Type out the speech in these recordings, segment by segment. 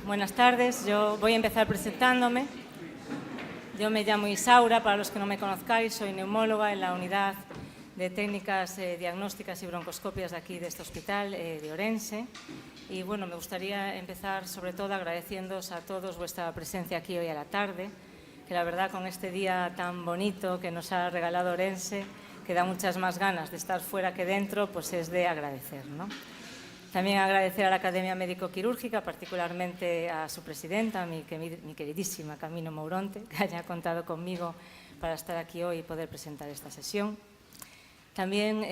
Buenas tardes. Yo voy a empezar presentándome. Yo me llamo Isaura, para los que no me conozcáis, soy neumóloga en la unidad de técnicas diagnósticas y broncoscopias de aquí, de este hospital de Orense. Y bueno, me gustaría empezar sobre todo agradeciéndoos a todos vuestra presencia aquí hoy a la tarde, que la verdad con este día tan bonito que nos ha regalado Orense, que da muchas más ganas de estar fuera que dentro, pues es de agradecer, ¿no? También agradecer a la Academia Médico-Quirúrgica, particularmente a su presidenta, mi queridísima Camino Mouronte, que haya contado conmigo para estar aquí hoy y poder presentar esta sesión. También,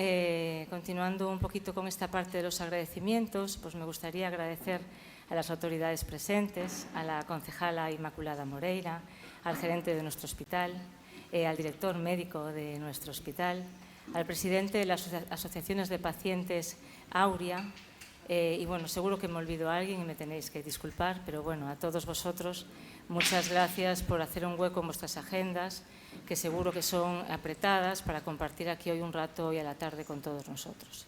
continuando un poquito con esta parte de los agradecimientos, pues me gustaría agradecer a las autoridades presentes, a la concejala Inmaculada Moreira, al gerente de nuestro hospital, al director médico de nuestro hospital, al presidente de las asociaciones de pacientes Auria, y bueno, seguro que me olvido a alguien y me tenéis que disculpar, pero bueno, a todos vosotros, muchas gracias por hacer un hueco en vuestras agendas, que seguro que son apretadas, para compartir aquí hoy un rato hoy a la tarde con todos nosotros.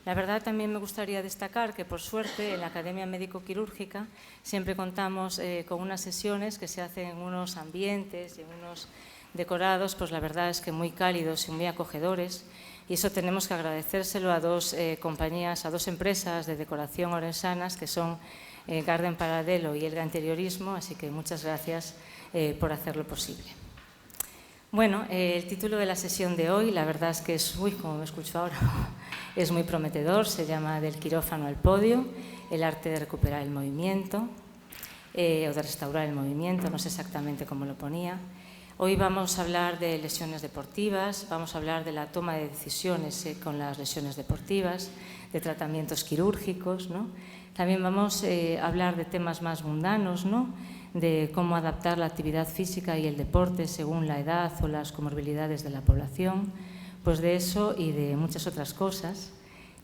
La verdad, también me gustaría destacar que, por suerte, en la Academia Médico-Quirúrgica siempre contamos con unas sesiones que se hacen en unos ambientes y en unos decorados, pues la verdad es que muy cálidos y muy acogedores. Y eso tenemos que agradecérselo a dos compañías, a dos empresas de decoración orensanas, que son Garden Paralelo y Elga Interiorismo, así que muchas gracias por hacerlo posible. Bueno, el título de la sesión de hoy, la verdad es que es, como me escucho ahora, es muy prometedor, se llama Del quirófano al podio, el arte de recuperar el movimiento, o de restaurar el movimiento, no sé exactamente cómo lo ponía. Hoy vamos a hablar de lesiones deportivas, vamos a hablar de la toma de decisiones con las lesiones deportivas, de tratamientos quirúrgicos, ¿no? También vamos a hablar de temas más mundanos, ¿no? De cómo adaptar la actividad física y el deporte según la edad o las comorbilidades de la población, pues de eso y de muchas otras cosas.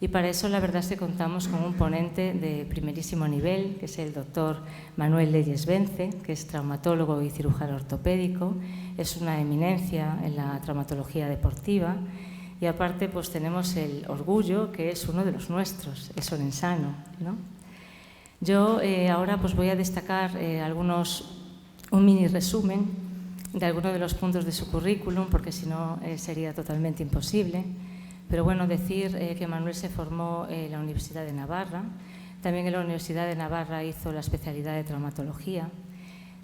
Y para eso la verdad es que contamos con un ponente de primerísimo nivel, que es el doctor Manuel Leyes Vence, que es traumatólogo y cirujano ortopédico, es una eminencia en la traumatología deportiva y aparte pues tenemos el orgullo, que es uno de los nuestros, es orensano, ¿no? Yo ahora pues voy a destacar un mini resumen de algunos de los puntos de su currículum, porque si no sería totalmente imposible. Pero bueno, decir que Manuel se formó en la Universidad de Navarra, también en la Universidad de Navarra hizo la especialidad de traumatología.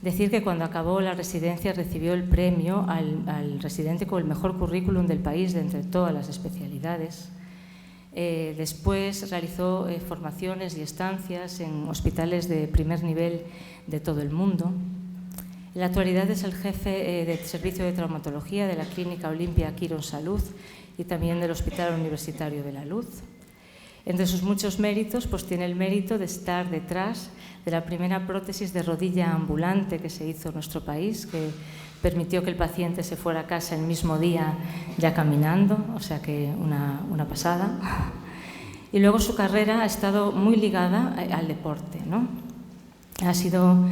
Decir que cuando acabó la residencia recibió el premio al residente con el mejor currículum del país de entre todas las especialidades. Después realizó formaciones y estancias en hospitales de primer nivel de todo el mundo. En la actualidad es el jefe del servicio de traumatología de la Clínica Olimpia Quirón Salud y también del Hospital Universitario de la Luz. Entre sus muchos méritos, pues tiene el mérito de estar detrás de la primera prótesis de rodilla ambulante que se hizo en nuestro país, que permitió que el paciente se fuera a casa el mismo día ya caminando, o sea que una pasada. Y luego su carrera ha estado muy ligada al deporte, ¿no? Ha sido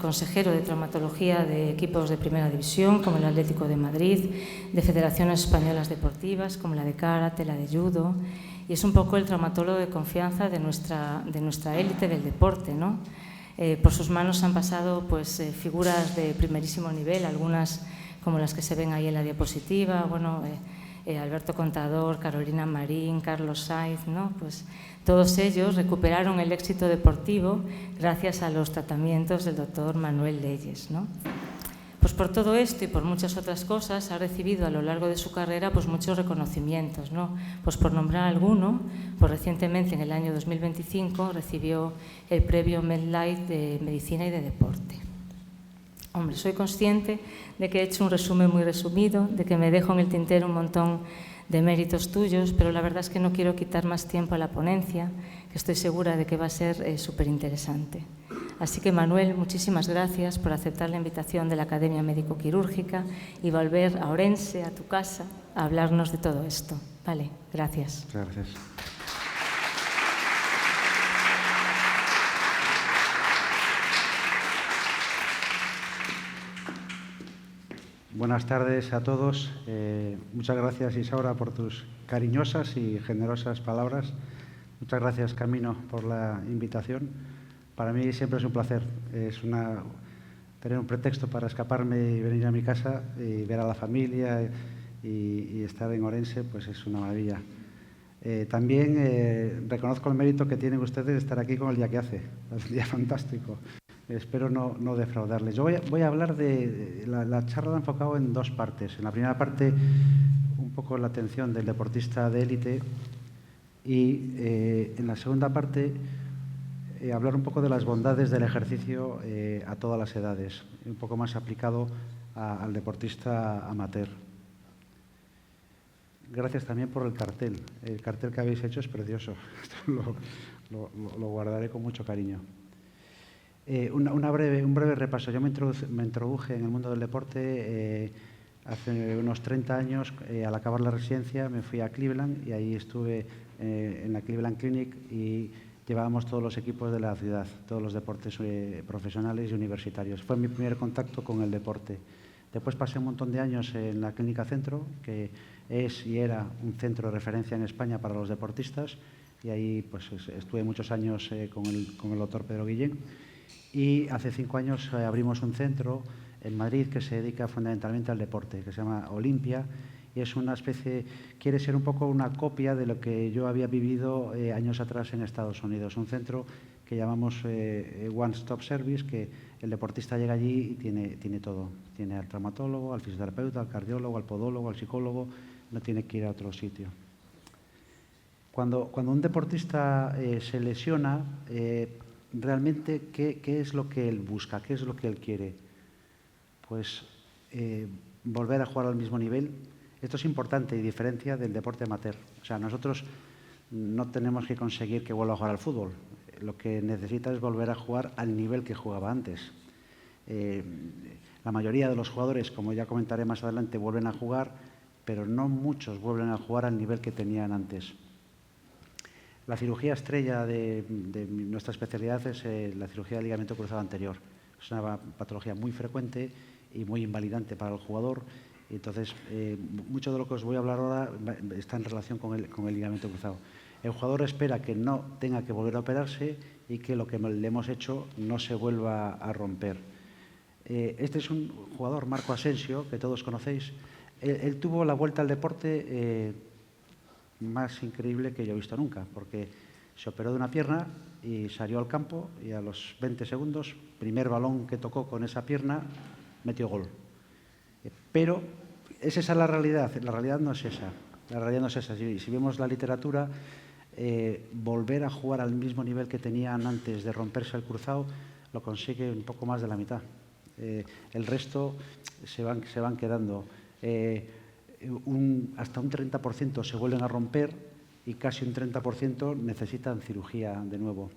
consejero de traumatología de equipos de primera división, como el Atlético de Madrid, de federaciones españolas deportivas, como la de karate, la de judo, y es un poco el traumatólogo de confianza de nuestra élite del deporte, ¿no? Por sus manos han pasado pues, figuras de primerísimo nivel, algunas como las que se ven ahí en la diapositiva, bueno, Alberto Contador, Carolina Marín, Carlos Sainz, ¿no? Pues todos ellos recuperaron el éxito deportivo gracias a los tratamientos del doctor Manuel Leyes, ¿no? Pues por todo esto y por muchas otras cosas ha recibido a lo largo de su carrera pues muchos reconocimientos, ¿no? Pues por nombrar alguno, pues recientemente en el año 2025 recibió el premio Medlife de Medicina y de Deporte. Hombre, soy consciente de que he hecho un resumen muy resumido, de que me dejo en el tintero un montón de méritos tuyos, pero la verdad es que no quiero quitar más tiempo a la ponencia, que estoy segura de que va a ser súper interesante. Así que, Manuel, muchísimas gracias por aceptar la invitación de la Academia Médico-Quirúrgica y volver a Orense, a tu casa, a hablarnos de todo esto. Vale, gracias. Gracias. Buenas tardes a todos. Muchas gracias, Isaura, por tus cariñosas y generosas palabras. Muchas gracias, Camino, por la invitación. Para mí siempre es un placer. Tener un pretexto para escaparme y venir a mi casa y ver a la familia y estar en Orense, pues es una maravilla. También reconozco el mérito que tienen ustedes de estar aquí con el día que hace. Es un día fantástico. Espero no defraudarles. Yo voy a hablar de... La charla la he enfocado en dos partes. En la primera parte, un poco la atención del deportista de élite y en la segunda parte, hablar un poco de las bondades del ejercicio a todas las edades, un poco más aplicado al deportista amateur. Gracias también por el cartel. El cartel que habéis hecho es precioso. Esto lo guardaré con mucho cariño. Un breve repaso. Yo me introduje en el mundo del deporte hace unos 30 años. Al acabar la residencia me fui a Cleveland y ahí estuve en la Cleveland Clinic y llevábamos todos los equipos de la ciudad, todos los deportes profesionales y universitarios. Fue mi primer contacto con el deporte. Después pasé un montón de años en la Clínica Centro, que es y era un centro de referencia en España para los deportistas, y ahí pues, estuve muchos años con el doctor Pedro Guillén. Y hace 5 años abrimos un centro en Madrid que se dedica fundamentalmente al deporte, que se llama Olimpia, y es una especie, quiere ser un poco una copia de lo que yo había vivido años atrás en Estados Unidos. Un centro que llamamos One Stop Service, que el deportista llega allí y tiene todo. Tiene al traumatólogo, al fisioterapeuta, al cardiólogo, al podólogo, al psicólogo, no tiene que ir a otro sitio. Cuando un deportista se lesiona, realmente, ¿qué es lo que él busca? ¿Qué es lo que él quiere? Pues volver a jugar al mismo nivel. Esto es importante y diferencia del deporte amateur. O sea, nosotros no tenemos que conseguir que vuelva a jugar al fútbol. Lo que necesita es volver a jugar al nivel que jugaba antes. La mayoría de los jugadores, como ya comentaré más adelante, vuelven a jugar, pero no muchos vuelven a jugar al nivel que tenían antes. La cirugía estrella de nuestra especialidad es la cirugía de ligamento cruzado anterior. Es una patología muy frecuente y muy invalidante para el jugador. Entonces, mucho de lo que os voy a hablar ahora está en relación con el ligamento cruzado. El jugador espera que no tenga que volver a operarse y que lo que le hemos hecho no se vuelva a romper. Este es un jugador, Marco Asensio, que todos conocéis. Él tuvo la vuelta al deporte más increíble que yo he visto nunca, porque se operó de una pierna y salió al campo y a los 20 segundos, primer balón que tocó con esa pierna, metió gol. Pero ¿es esa la realidad? La realidad no es esa. La realidad no es esa. Si vemos la literatura, volver a jugar al mismo nivel que tenían antes de romperse el cruzado lo consigue un poco más de la mitad. El resto se van quedando. Hasta un 30% se vuelven a romper y casi un 30% necesitan cirugía de nuevo.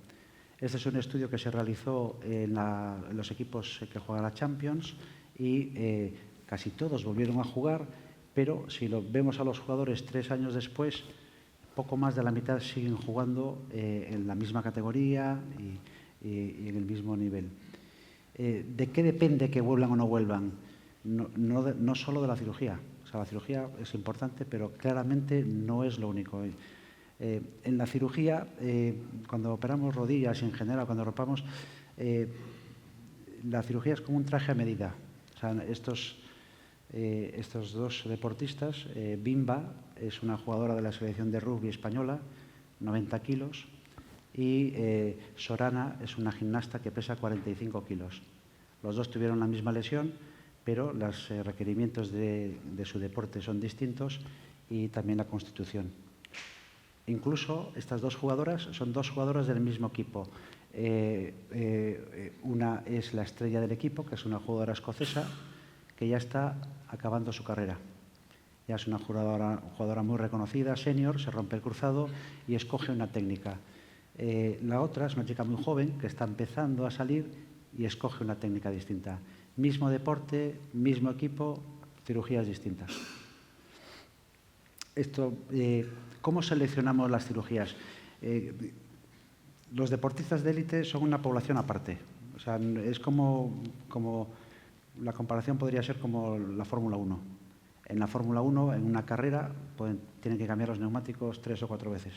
Este es un estudio que se realizó en los equipos que juegan a Champions y casi todos volvieron a jugar, pero si lo vemos a los jugadores 3 años después, poco más de la mitad siguen jugando en la misma categoría y en el mismo nivel. ¿De qué depende que vuelvan o no vuelvan? No solo de la cirugía. O sea, la cirugía es importante, pero claramente no es lo único. En la cirugía, cuando operamos rodillas y en general cuando rompamos, la cirugía es como un traje a medida. O sea, estos dos deportistas, Bimba es una jugadora de la selección de rugby española, 90 kilos, y Sorana es una gimnasta que pesa 45 kilos. Los dos tuvieron la misma lesión, pero los requerimientos de su deporte son distintos y también la constitución. Incluso estas dos jugadoras son dos jugadoras del mismo equipo. Una es la estrella del equipo, que es una jugadora escocesa, que ya está acabando su carrera. Ya es una jugadora muy reconocida, senior, se rompe el cruzado y escoge una técnica. La otra es una chica muy joven que está empezando a salir y escoge una técnica distinta. Mismo deporte, mismo equipo, cirugías distintas. ¿Cómo seleccionamos las cirugías? Los deportistas de élite son una población aparte. O sea, es como la comparación podría ser como la Fórmula 1. En la Fórmula 1, en una carrera, tienen que cambiar los neumáticos 3 o 4 veces.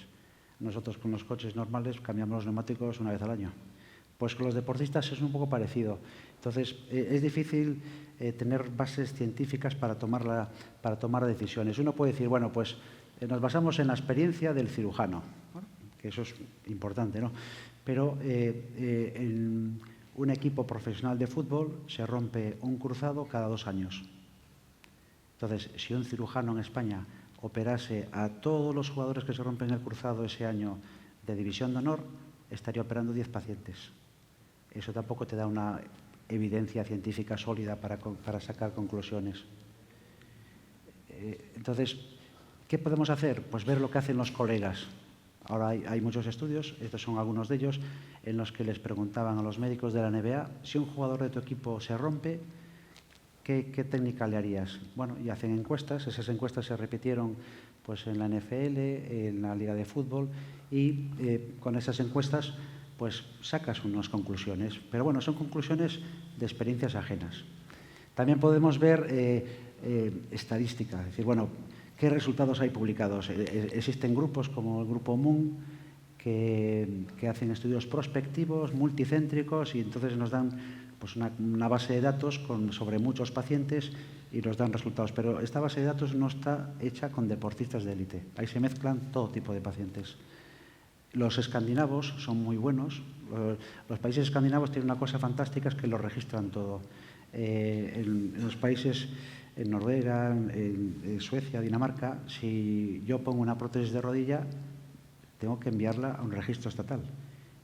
Nosotros con los coches normales cambiamos los neumáticos una vez al año. Pues con los deportistas es un poco parecido. Entonces, es difícil tener bases científicas para tomar decisiones. Uno puede decir, bueno, pues nos basamos en la experiencia del cirujano, ¿no? Que eso es importante, ¿no? Pero en un equipo profesional de fútbol se rompe un cruzado cada 2 años. Entonces, si un cirujano en España operase a todos los jugadores que se rompen el cruzado ese año de división de honor, estaría operando 10 pacientes. Eso tampoco te da una evidencia científica sólida para sacar conclusiones. Entonces, ¿qué podemos hacer? Pues ver lo que hacen los colegas. Ahora hay muchos estudios, estos son algunos de ellos, en los que les preguntaban a los médicos de la NBA, si un jugador de tu equipo se rompe, ¿qué técnica le harías? Bueno, y hacen encuestas, esas encuestas se repitieron pues, en la NFL, en la Liga de Fútbol, y con esas encuestas pues sacas unas conclusiones. Pero bueno, son conclusiones de experiencias ajenas. También podemos ver estadística, es decir, bueno, ¿qué resultados hay publicados? Existen grupos como el Grupo Moon que hacen estudios prospectivos, multicéntricos, y entonces nos dan pues, una base de datos sobre muchos pacientes y nos dan resultados. Pero esta base de datos no está hecha con deportistas de élite. Ahí se mezclan todo tipo de pacientes. Los escandinavos son muy buenos. Los países escandinavos tienen una cosa fantástica, es que lo registran todo. En los países, en Noruega, en Suecia, Dinamarca, si yo pongo una prótesis de rodilla, tengo que enviarla a un registro estatal.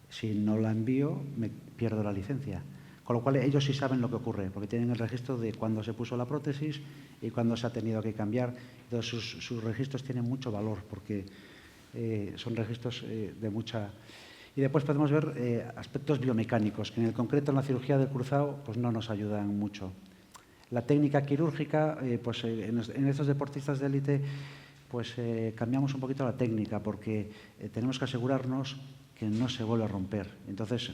Si no la envío, me pierdo la licencia. Con lo cual ellos sí saben lo que ocurre, porque tienen el registro de cuándo se puso la prótesis y cuándo se ha tenido que cambiar. Entonces sus registros tienen mucho valor, porque son registros de mucha... Y después podemos ver aspectos biomecánicos, que en el concreto en la cirugía del cruzado pues no nos ayudan mucho. La técnica quirúrgica, pues en estos deportistas de élite, pues cambiamos un poquito la técnica, porque tenemos que asegurarnos que no se vuelve a romper. Entonces,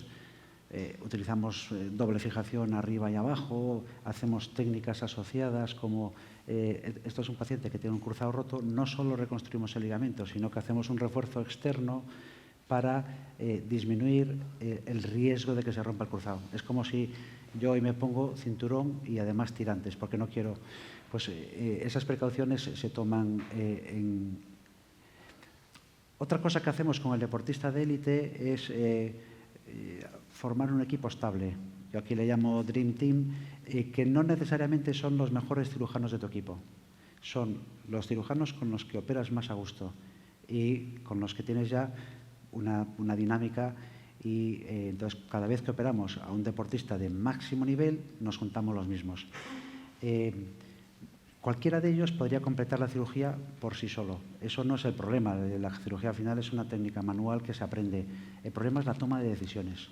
utilizamos doble fijación arriba y abajo, hacemos técnicas asociadas como esto es un paciente que tiene un cruzado roto, no solo reconstruimos el ligamento, sino que hacemos un refuerzo externo para disminuir el riesgo de que se rompa el cruzado. Es como si yo hoy me pongo cinturón y además tirantes, porque no quiero... Pues esas precauciones se toman en... Otra cosa que hacemos con el deportista de élite es formar un equipo estable. Yo aquí le llamo Dream Team, que no necesariamente son los mejores cirujanos de tu equipo. Son los cirujanos con los que operas más a gusto y con los que tienes ya una dinámica, y entonces cada vez que operamos a un deportista de máximo nivel nos juntamos los mismos. Cualquiera de ellos podría completar la cirugía por sí solo. Eso no es el problema. La cirugía al final es una técnica manual que se aprende. El problema es la toma de decisiones.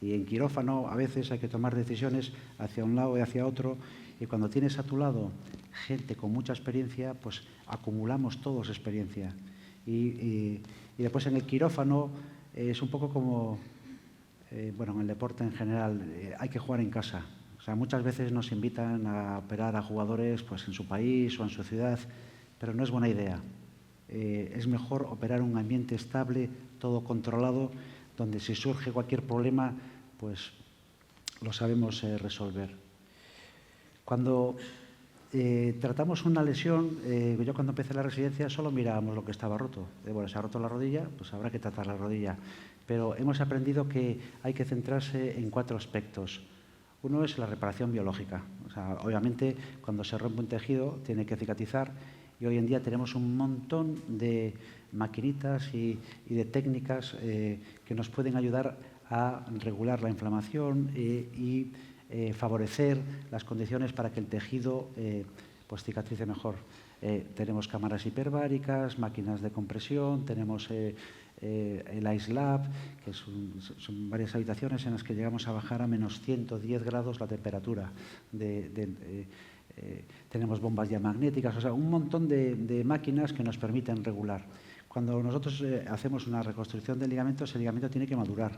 Y en quirófano a veces hay que tomar decisiones hacia un lado y hacia otro, y cuando tienes a tu lado gente con mucha experiencia, pues acumulamos todos experiencia. Y después en el quirófano es un poco como, bueno, en el deporte en general, hay que jugar en casa. O sea, muchas veces nos invitan a operar a jugadores pues, en su país o en su ciudad, pero no es buena idea. Es mejor operar en un ambiente estable, todo controlado, donde si surge cualquier problema, pues lo sabemos resolver. Cuando tratamos una lesión, yo cuando empecé la residencia solo mirábamos lo que estaba roto. Bueno, se ha roto la rodilla, pues habrá que tratar la rodilla. Pero hemos aprendido que hay que centrarse en 4 aspectos. Uno es la reparación biológica. O sea, obviamente, cuando se rompe un tejido, tiene que cicatrizar, y hoy en día tenemos un montón de maquinitas y de técnicas que nos pueden ayudar a regular la inflamación y favorecer las condiciones para que el tejido pues cicatrice mejor. Tenemos cámaras hiperbáricas, máquinas de compresión, tenemos el iSlab, que son varias habitaciones en las que llegamos a bajar a menos 110 grados la temperatura. Tenemos bombas diamagnéticas, o sea, un montón de máquinas que nos permiten regular. Cuando nosotros hacemos una reconstrucción del ligamento, ese ligamento tiene que madurar.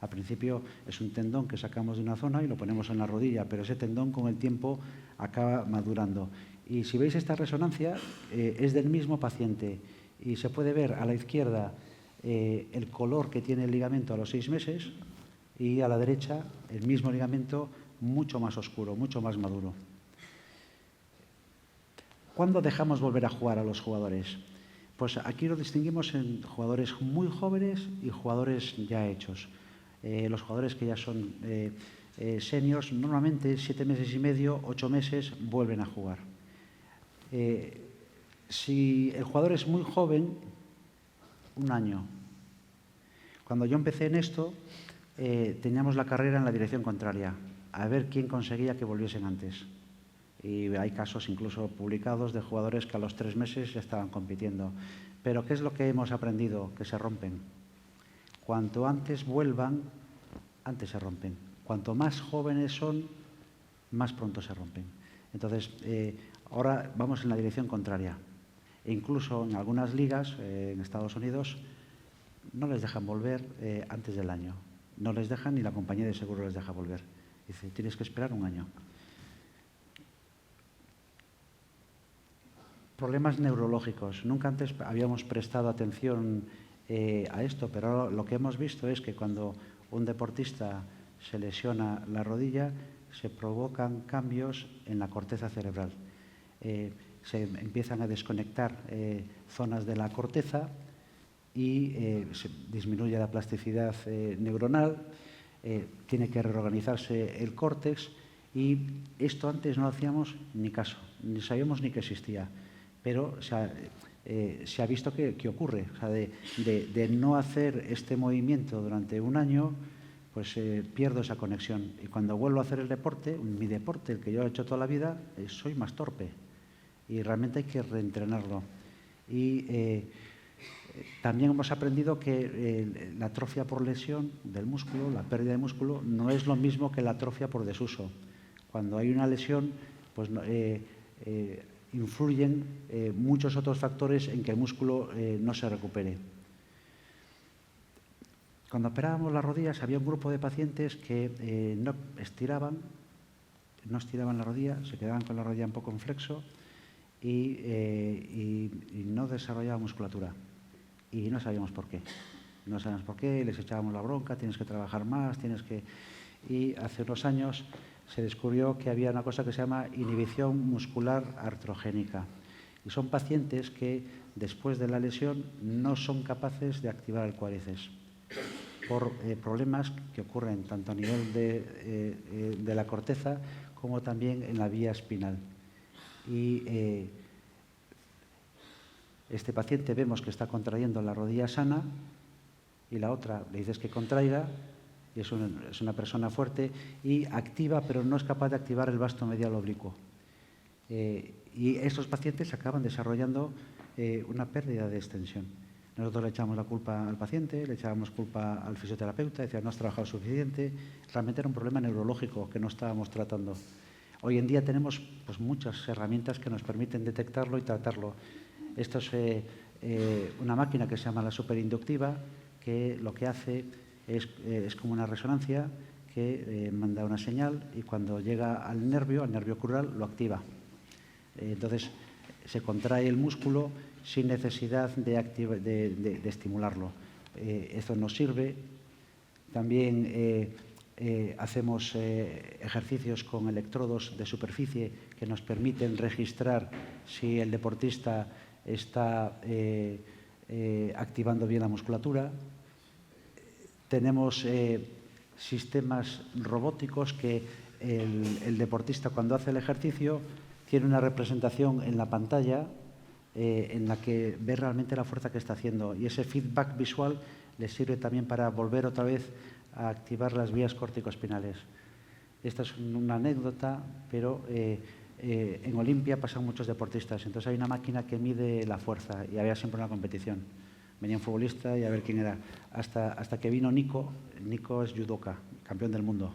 Al principio es un tendón que sacamos de una zona y lo ponemos en la rodilla, pero ese tendón con el tiempo acaba madurando. Y si veis esta resonancia, es del mismo paciente, y se puede ver a la izquierda el color que tiene el ligamento a los 6 meses, y a la derecha el mismo ligamento mucho más oscuro, mucho más maduro. ¿Cuándo dejamos volver a jugar a los jugadores? Pues aquí lo distinguimos en jugadores muy jóvenes y jugadores ya hechos. Los jugadores que ya son seniors, normalmente 7 meses y medio, 8 meses, vuelven a jugar. Si el jugador es muy joven, 1 año. Cuando yo empecé en esto, teníamos la carrera en la dirección contraria, a ver quién conseguía que volviesen antes. Y hay casos incluso publicados de jugadores que a los 3 meses ya estaban compitiendo. Pero ¿qué es lo que hemos aprendido? Que se rompen. Cuanto antes vuelvan, antes se rompen. Cuanto más jóvenes son, más pronto se rompen. Entonces, ahora vamos en la dirección contraria. E incluso en algunas ligas, en Estados Unidos, no les dejan volver antes del año. No les dejan, ni la compañía de seguro les deja volver. Dice, tienes que esperar 1 año. Problemas neurológicos. Nunca antes habíamos prestado atención a esto, pero ahora lo que hemos visto es que cuando un deportista se lesiona la rodilla, se provocan cambios en la corteza cerebral. Se empiezan a desconectar zonas de la corteza y se disminuye la plasticidad neuronal, tiene que reorganizarse el córtex, y esto antes no lo hacíamos ni caso, ni sabíamos ni que existía. Pero se ha visto que ocurre. O sea, de no hacer este movimiento durante 1 año, pues pierdo esa conexión. Y cuando vuelvo a hacer el deporte, mi deporte, el que yo he hecho toda la vida, soy más torpe. Y realmente hay que reentrenarlo. Y también hemos aprendido que la atrofia por lesión del músculo, la pérdida de músculo, no es lo mismo que la atrofia por desuso. Cuando hay una lesión, pues influyen muchos otros factores en que el músculo no se recupere. Cuando operábamos las rodillas había un grupo de pacientes que no estiraban la rodilla, se quedaban con la rodilla un poco en flexo y no desarrollaban musculatura. Y no sabíamos por qué. No sabíamos por qué, les echábamos la bronca, tienes que trabajar más, Y hace unos años se descubrió que había una cosa que se llama inhibición muscular artrogénica. Y son pacientes que después de la lesión no son capaces de activar el cuádriceps por problemas que ocurren tanto a nivel de la corteza como también en la vía espinal. Y este paciente vemos que está contrayendo la rodilla sana y la otra le dices que contraiga. Y es una persona fuerte y activa, pero no es capaz de activar el vasto medial oblicuo. Y estos pacientes acaban desarrollando una pérdida de extensión. Nosotros le echamos la culpa al paciente, le echábamos culpa al fisioterapeuta, decía no has trabajado suficiente. Realmente era un problema neurológico que no estábamos tratando. Hoy en día tenemos pues, muchas herramientas que nos permiten detectarlo y tratarlo. Esto es una máquina que se llama la superinductiva, que lo que hace es como una resonancia que manda una señal y cuando llega al nervio crural, lo activa. Entonces, se contrae el músculo sin necesidad de estimularlo. Esto nos sirve. También hacemos ejercicios con electrodos de superficie que nos permiten registrar si el deportista está activando bien la musculatura. Tenemos sistemas robóticos que el deportista cuando hace el ejercicio tiene una representación en la pantalla en la que ve realmente la fuerza que está haciendo y ese feedback visual le sirve también para volver otra vez a activar las vías córtico-espinales. Esta es una anécdota, pero en Olimpia pasan muchos deportistas, entonces hay una máquina que mide la fuerza y había siempre una competición. Venía un futbolista y a ver quién era. Hasta que vino Nico. Nico es judoka, campeón del mundo.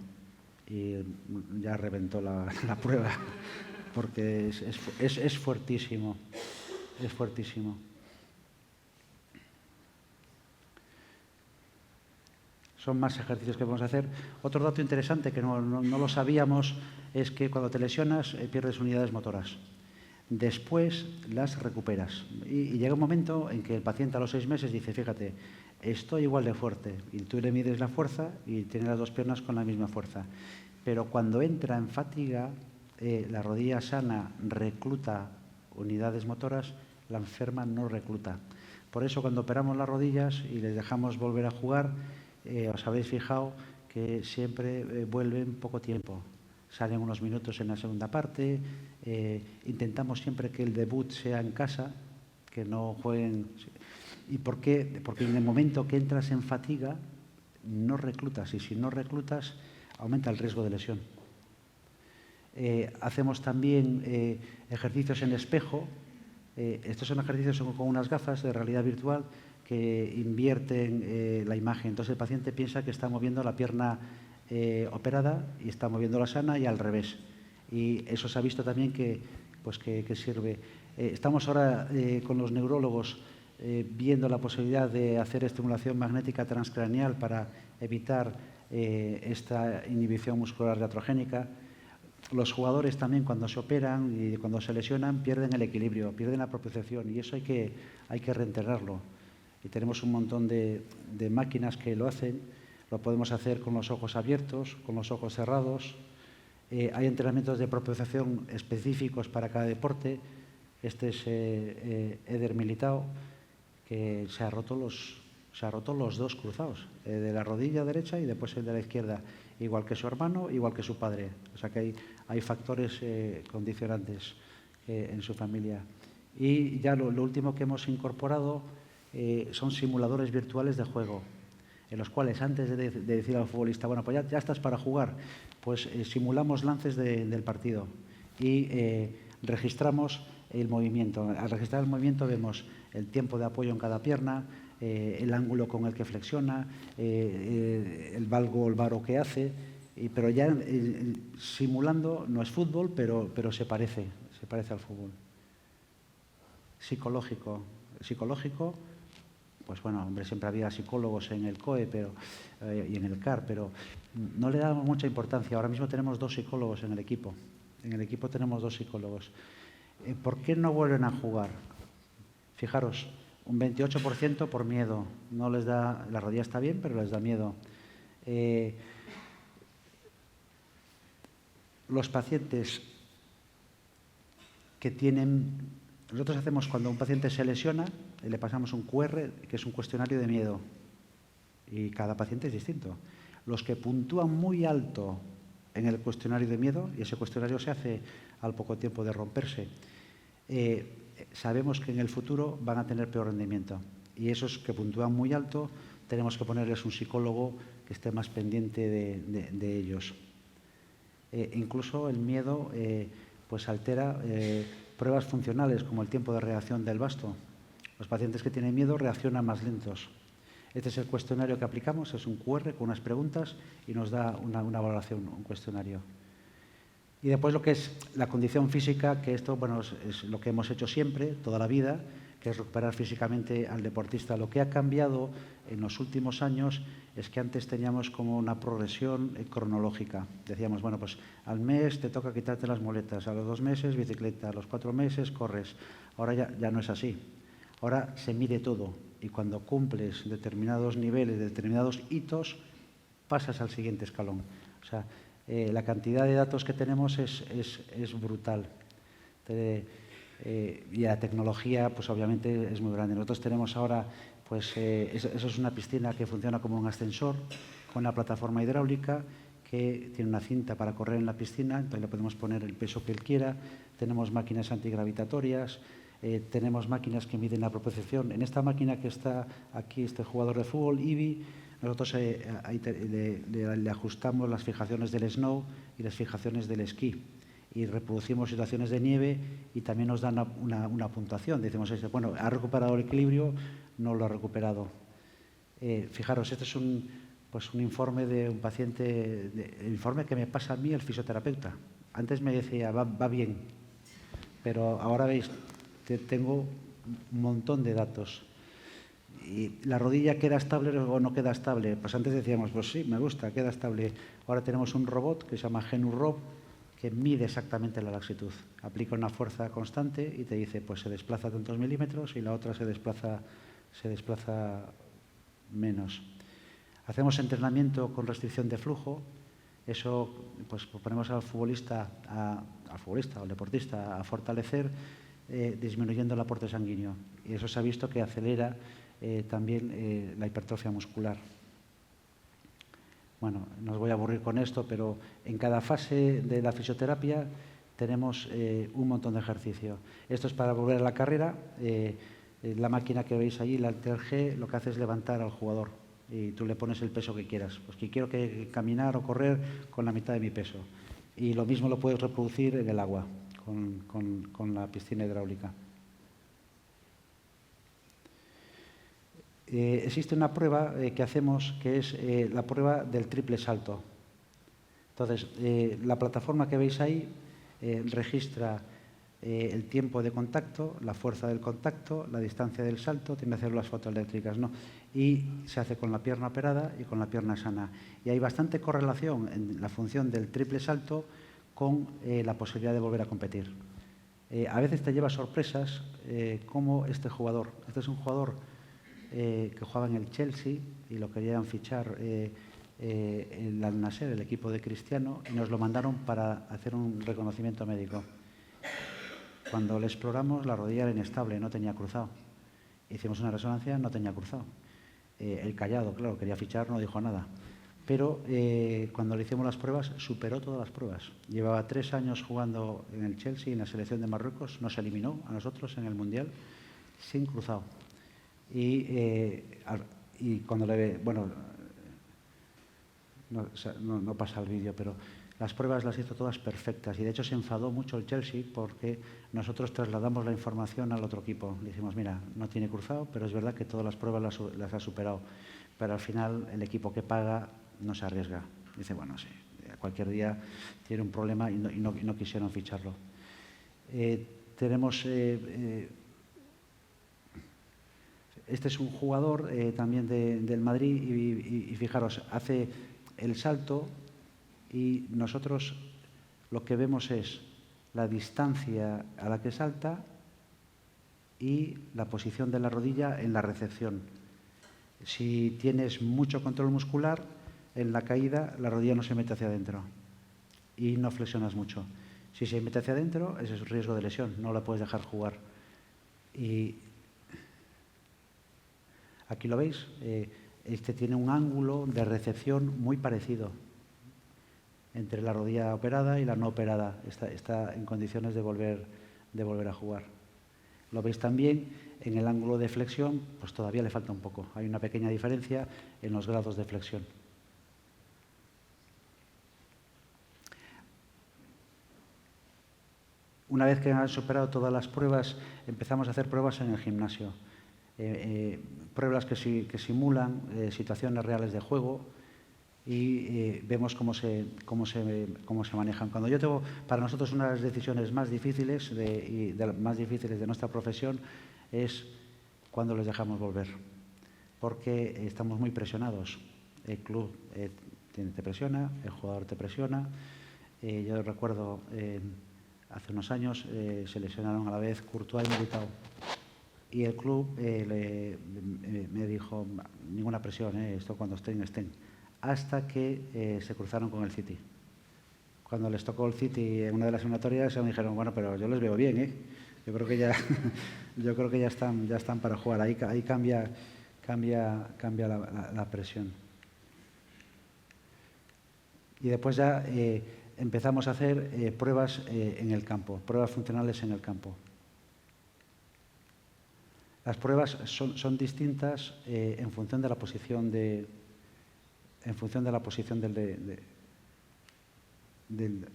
Y ya reventó la prueba, porque es fuertísimo. Es fuertísimo. Son más ejercicios que podemos hacer. Otro dato interesante que no lo sabíamos es que cuando te lesionas pierdes unidades motoras. Después las recuperas y llega un momento en que el paciente a los 6 meses dice, fíjate, estoy igual de fuerte. Y tú le mides la fuerza y tiene las dos piernas con la misma fuerza. Pero cuando entra en fatiga, la rodilla sana recluta unidades motoras, la enferma no recluta. Por eso cuando operamos las rodillas y les dejamos volver a jugar, os habéis fijado que siempre vuelven poco tiempo. Salen unos minutos en la segunda parte, intentamos siempre que el debut sea en casa, que no jueguen. ¿Y por qué? Porque en el momento que entras en fatiga no reclutas, y si no reclutas aumenta el riesgo de lesión. Hacemos también ejercicios en espejo. Estos son ejercicios con unas gafas de realidad virtual que invierten la imagen. Entonces el paciente piensa que está moviendo la pierna operada y está moviendo la sana y al revés. Y eso se ha visto también que sirve. Estamos ahora con los neurólogos viendo la posibilidad de hacer estimulación magnética transcraneal para evitar esta inhibición muscular iatrogénica. Los jugadores también, cuando se operan y cuando se lesionan, pierden el equilibrio, pierden la propiocepción, y eso hay que reintegrarlo. Y tenemos un montón de máquinas que lo hacen. Lo podemos hacer con los ojos abiertos, con los ojos cerrados. Hay entrenamientos de propiocepción específicos para cada deporte. Este es Eder Militao, que se ha roto los dos cruzados, de la rodilla derecha y después el de la izquierda, igual que su hermano, igual que su padre. O sea que hay factores condicionantes en su familia. Y ya lo último que hemos incorporado son simuladores virtuales de juego, en los cuales antes de decir al futbolista, bueno, pues ya estás para jugar, pues simulamos lances del partido y registramos el movimiento. Al registrar el movimiento vemos el tiempo de apoyo en cada pierna, el ángulo con el que flexiona, el valgo o el varo que hace, pero ya simulando, no es fútbol, pero se parece al fútbol. Psicológico, pues bueno, hombre, siempre había psicólogos en el COE y en el CAR, pero no le damos mucha importancia. Ahora mismo tenemos 2 psicólogos en el equipo. En el equipo tenemos 2 psicólogos. ¿Por qué no vuelven a jugar? Fijaros, un 28% por miedo. No les da, la rodilla está bien, pero les da miedo. Los pacientes que tienen... Nosotros hacemos, cuando un paciente se lesiona, le pasamos un QR, que es un cuestionario de miedo. Y cada paciente es distinto. Los que puntúan muy alto en el cuestionario de miedo, y ese cuestionario se hace al poco tiempo de romperse, sabemos que en el futuro van a tener peor rendimiento. Y esos que puntúan muy alto, tenemos que ponerles un psicólogo que esté más pendiente de ellos. Incluso el miedo pues altera pruebas funcionales, como el tiempo de reacción del basto. Los pacientes que tienen miedo reaccionan más lentos. Este es el cuestionario que aplicamos, es un QR con unas preguntas y nos da una valoración, un cuestionario. Y después lo que es la condición física, que esto bueno, es lo que hemos hecho siempre, toda la vida, que es recuperar físicamente al deportista. Lo que ha cambiado en los últimos años es que antes teníamos como una progresión cronológica. Decíamos, bueno, pues al mes te toca quitarte las muletas, a los 2 meses bicicleta, a los 4 meses corres. Ahora ya no es así. Ahora se mide todo y cuando cumples determinados niveles, determinados hitos, pasas al siguiente escalón. O sea, la cantidad de datos que tenemos es brutal. Y la tecnología, pues obviamente es muy grande. Nosotros tenemos ahora, pues eso es una piscina que funciona como un ascensor con una plataforma hidráulica que tiene una cinta para correr en la piscina, entonces le podemos poner el peso que él quiera. Tenemos máquinas antigravitatorias, tenemos máquinas que miden la propiocepción. En esta máquina que está aquí, este jugador de fútbol, Ibi, nosotros le ajustamos las fijaciones del snow y las fijaciones del esquí. Y reproducimos situaciones de nieve y también nos dan una puntuación. Decimos, bueno, ha recuperado el equilibrio, no lo ha recuperado. Fijaros, este es un informe de un paciente, el informe que me pasa a mí el fisioterapeuta. Antes me decía, va bien, pero ahora veis, tengo un montón de datos. ¿Y la rodilla queda estable o no queda estable? Pues antes decíamos, pues sí, me gusta, queda estable. Ahora tenemos un robot que se llama GenuRob, que mide exactamente la laxitud. Aplica una fuerza constante y te dice, pues se desplaza tantos milímetros y la otra se desplaza menos. Hacemos entrenamiento con restricción de flujo. Eso, pues ponemos al futbolista o al deportista a fortalecer disminuyendo el aporte sanguíneo. Y eso se ha visto que acelera también la hipertrofia muscular. Bueno, no os voy a aburrir con esto, pero en cada fase de la fisioterapia tenemos un montón de ejercicio. Esto es para volver a la carrera. La máquina que veis allí, la Alter G, lo que hace es levantar al jugador y tú le pones el peso que quieras. Pues que quiero caminar o correr con la mitad de mi peso. Y lo mismo lo puedes reproducir en el agua, con la piscina hidráulica. Existe una prueba que hacemos que es la prueba del triple salto. Entonces, la plataforma que veis ahí registra el tiempo de contacto, la fuerza del contacto, la distancia del salto, tiene células fotoeléctricas, ¿no? Y se hace con la pierna operada y con la pierna sana. Y hay bastante correlación en la función del triple salto con la posibilidad de volver a competir. A veces te lleva sorpresas como este jugador. Este es un jugador que jugaba en el Chelsea y lo querían fichar el Al-Nassr, el equipo de Cristiano, y nos lo mandaron para hacer un reconocimiento médico. Cuando le exploramos, la rodilla era inestable, no tenía cruzado. Hicimos una resonancia, no tenía cruzado. El Callado, claro, quería fichar, no dijo nada. Pero cuando le hicimos las pruebas, superó todas las pruebas. Llevaba 3 años jugando en el Chelsea, en la selección de Marruecos, nos eliminó a nosotros en el Mundial sin cruzado. Y cuando le ve, bueno, no pasa el vídeo, pero las pruebas las hizo todas perfectas y de hecho se enfadó mucho el Chelsea porque nosotros trasladamos la información al otro equipo. Le dijimos, mira, no tiene cruzado, pero es verdad que todas las pruebas las ha superado, pero al final el equipo que paga no se arriesga. Dice, bueno, sí, cualquier día tiene un problema y no quisieron ficharlo. Tenemos... Este es un jugador también del Madrid y fijaros, hace el salto y nosotros lo que vemos es la distancia a la que salta y la posición de la rodilla en la recepción. Si tienes mucho control muscular, en la caída la rodilla no se mete hacia adentro y no flexionas mucho. Si se mete hacia adentro, ese es un riesgo de lesión, no la puedes dejar jugar. Y aquí lo veis, este tiene un ángulo de recepción muy parecido entre la rodilla operada y la no operada. Está en condiciones de volver a jugar. Lo veis también en el ángulo de flexión, pues todavía le falta un poco. Hay una pequeña diferencia en los grados de flexión. Una vez que han superado todas las pruebas, empezamos a hacer pruebas en el gimnasio. Pruebas que simulan situaciones reales de juego y vemos cómo se manejan. Cuando yo tengo, para nosotros, una de las decisiones más difíciles de nuestra profesión es cuando les dejamos volver, porque estamos muy presionados. El club te presiona, el jugador te presiona. Yo recuerdo, hace unos años se lesionaron a la vez Courtois y Militao. Y el club me dijo, ninguna presión, esto cuando estén. Hasta que se cruzaron con el City. Cuando les tocó el City en una de las eliminatorias, me dijeron, bueno, pero yo les veo bien, Yo creo que ya están para jugar. Ahí cambia la presión. Y después ya empezamos a hacer pruebas en el campo, pruebas funcionales en el campo. Las pruebas son distintas en función de la posición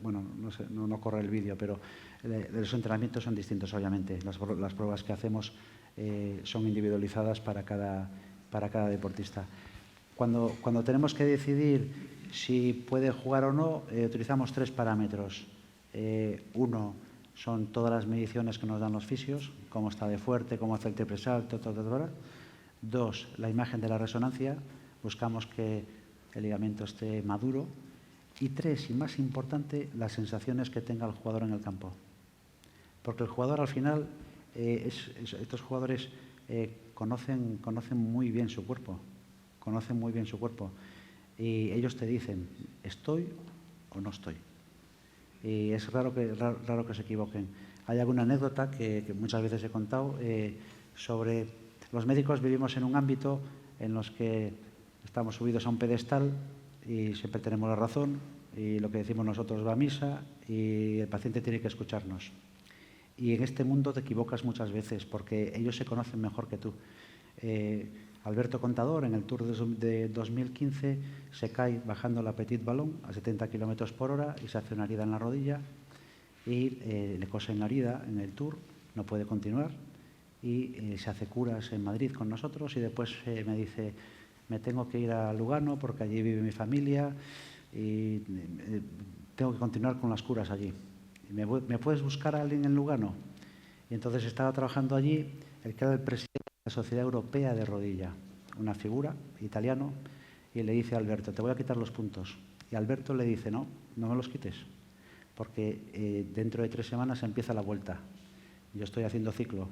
bueno, no sé, no corre el vídeo, pero los entrenamientos son distintos, obviamente. Las pruebas que hacemos son individualizadas para cada deportista. Cuando tenemos que decidir si puede jugar o no, utilizamos 3 parámetros. Uno son todas las mediciones que nos dan los fisios, cómo está de fuerte, cómo hace el triple salto, todo. 2, la imagen de la resonancia, buscamos que el ligamento esté maduro. Y 3, y más importante, las sensaciones que tenga el jugador en el campo. Porque el jugador al final, estos jugadores conocen muy bien su cuerpo. conocen muy bien su cuerpo y ellos te dicen, ¿estoy o no estoy? Y es raro que se equivoquen. Hay alguna anécdota que muchas veces he contado sobre los médicos. Vivimos en un ámbito en los que estamos subidos a un pedestal y siempre tenemos la razón y lo que decimos nosotros va a misa y el paciente tiene que escucharnos. Y en este mundo te equivocas muchas veces porque ellos se conocen mejor que tú. Alberto Contador, en el Tour de 2015, se cae bajando la Petit Ballon a 70 km por hora y se hace una herida en la rodilla y le cosen la herida en el Tour, no puede continuar y se hace curas en Madrid con nosotros y después me dice, me tengo que ir a Lugano porque allí vive mi familia y tengo que continuar con las curas allí. ¿Me puedes buscar a alguien en Lugano? Y entonces estaba trabajando allí el que era el presidente de la Sociedad Europea de Rodilla, una figura italiano, y le dice a Alberto, te voy a quitar los puntos. Y Alberto le dice, no, no me los quites, porque dentro de 3 semanas empieza la vuelta. Yo estoy haciendo ciclo.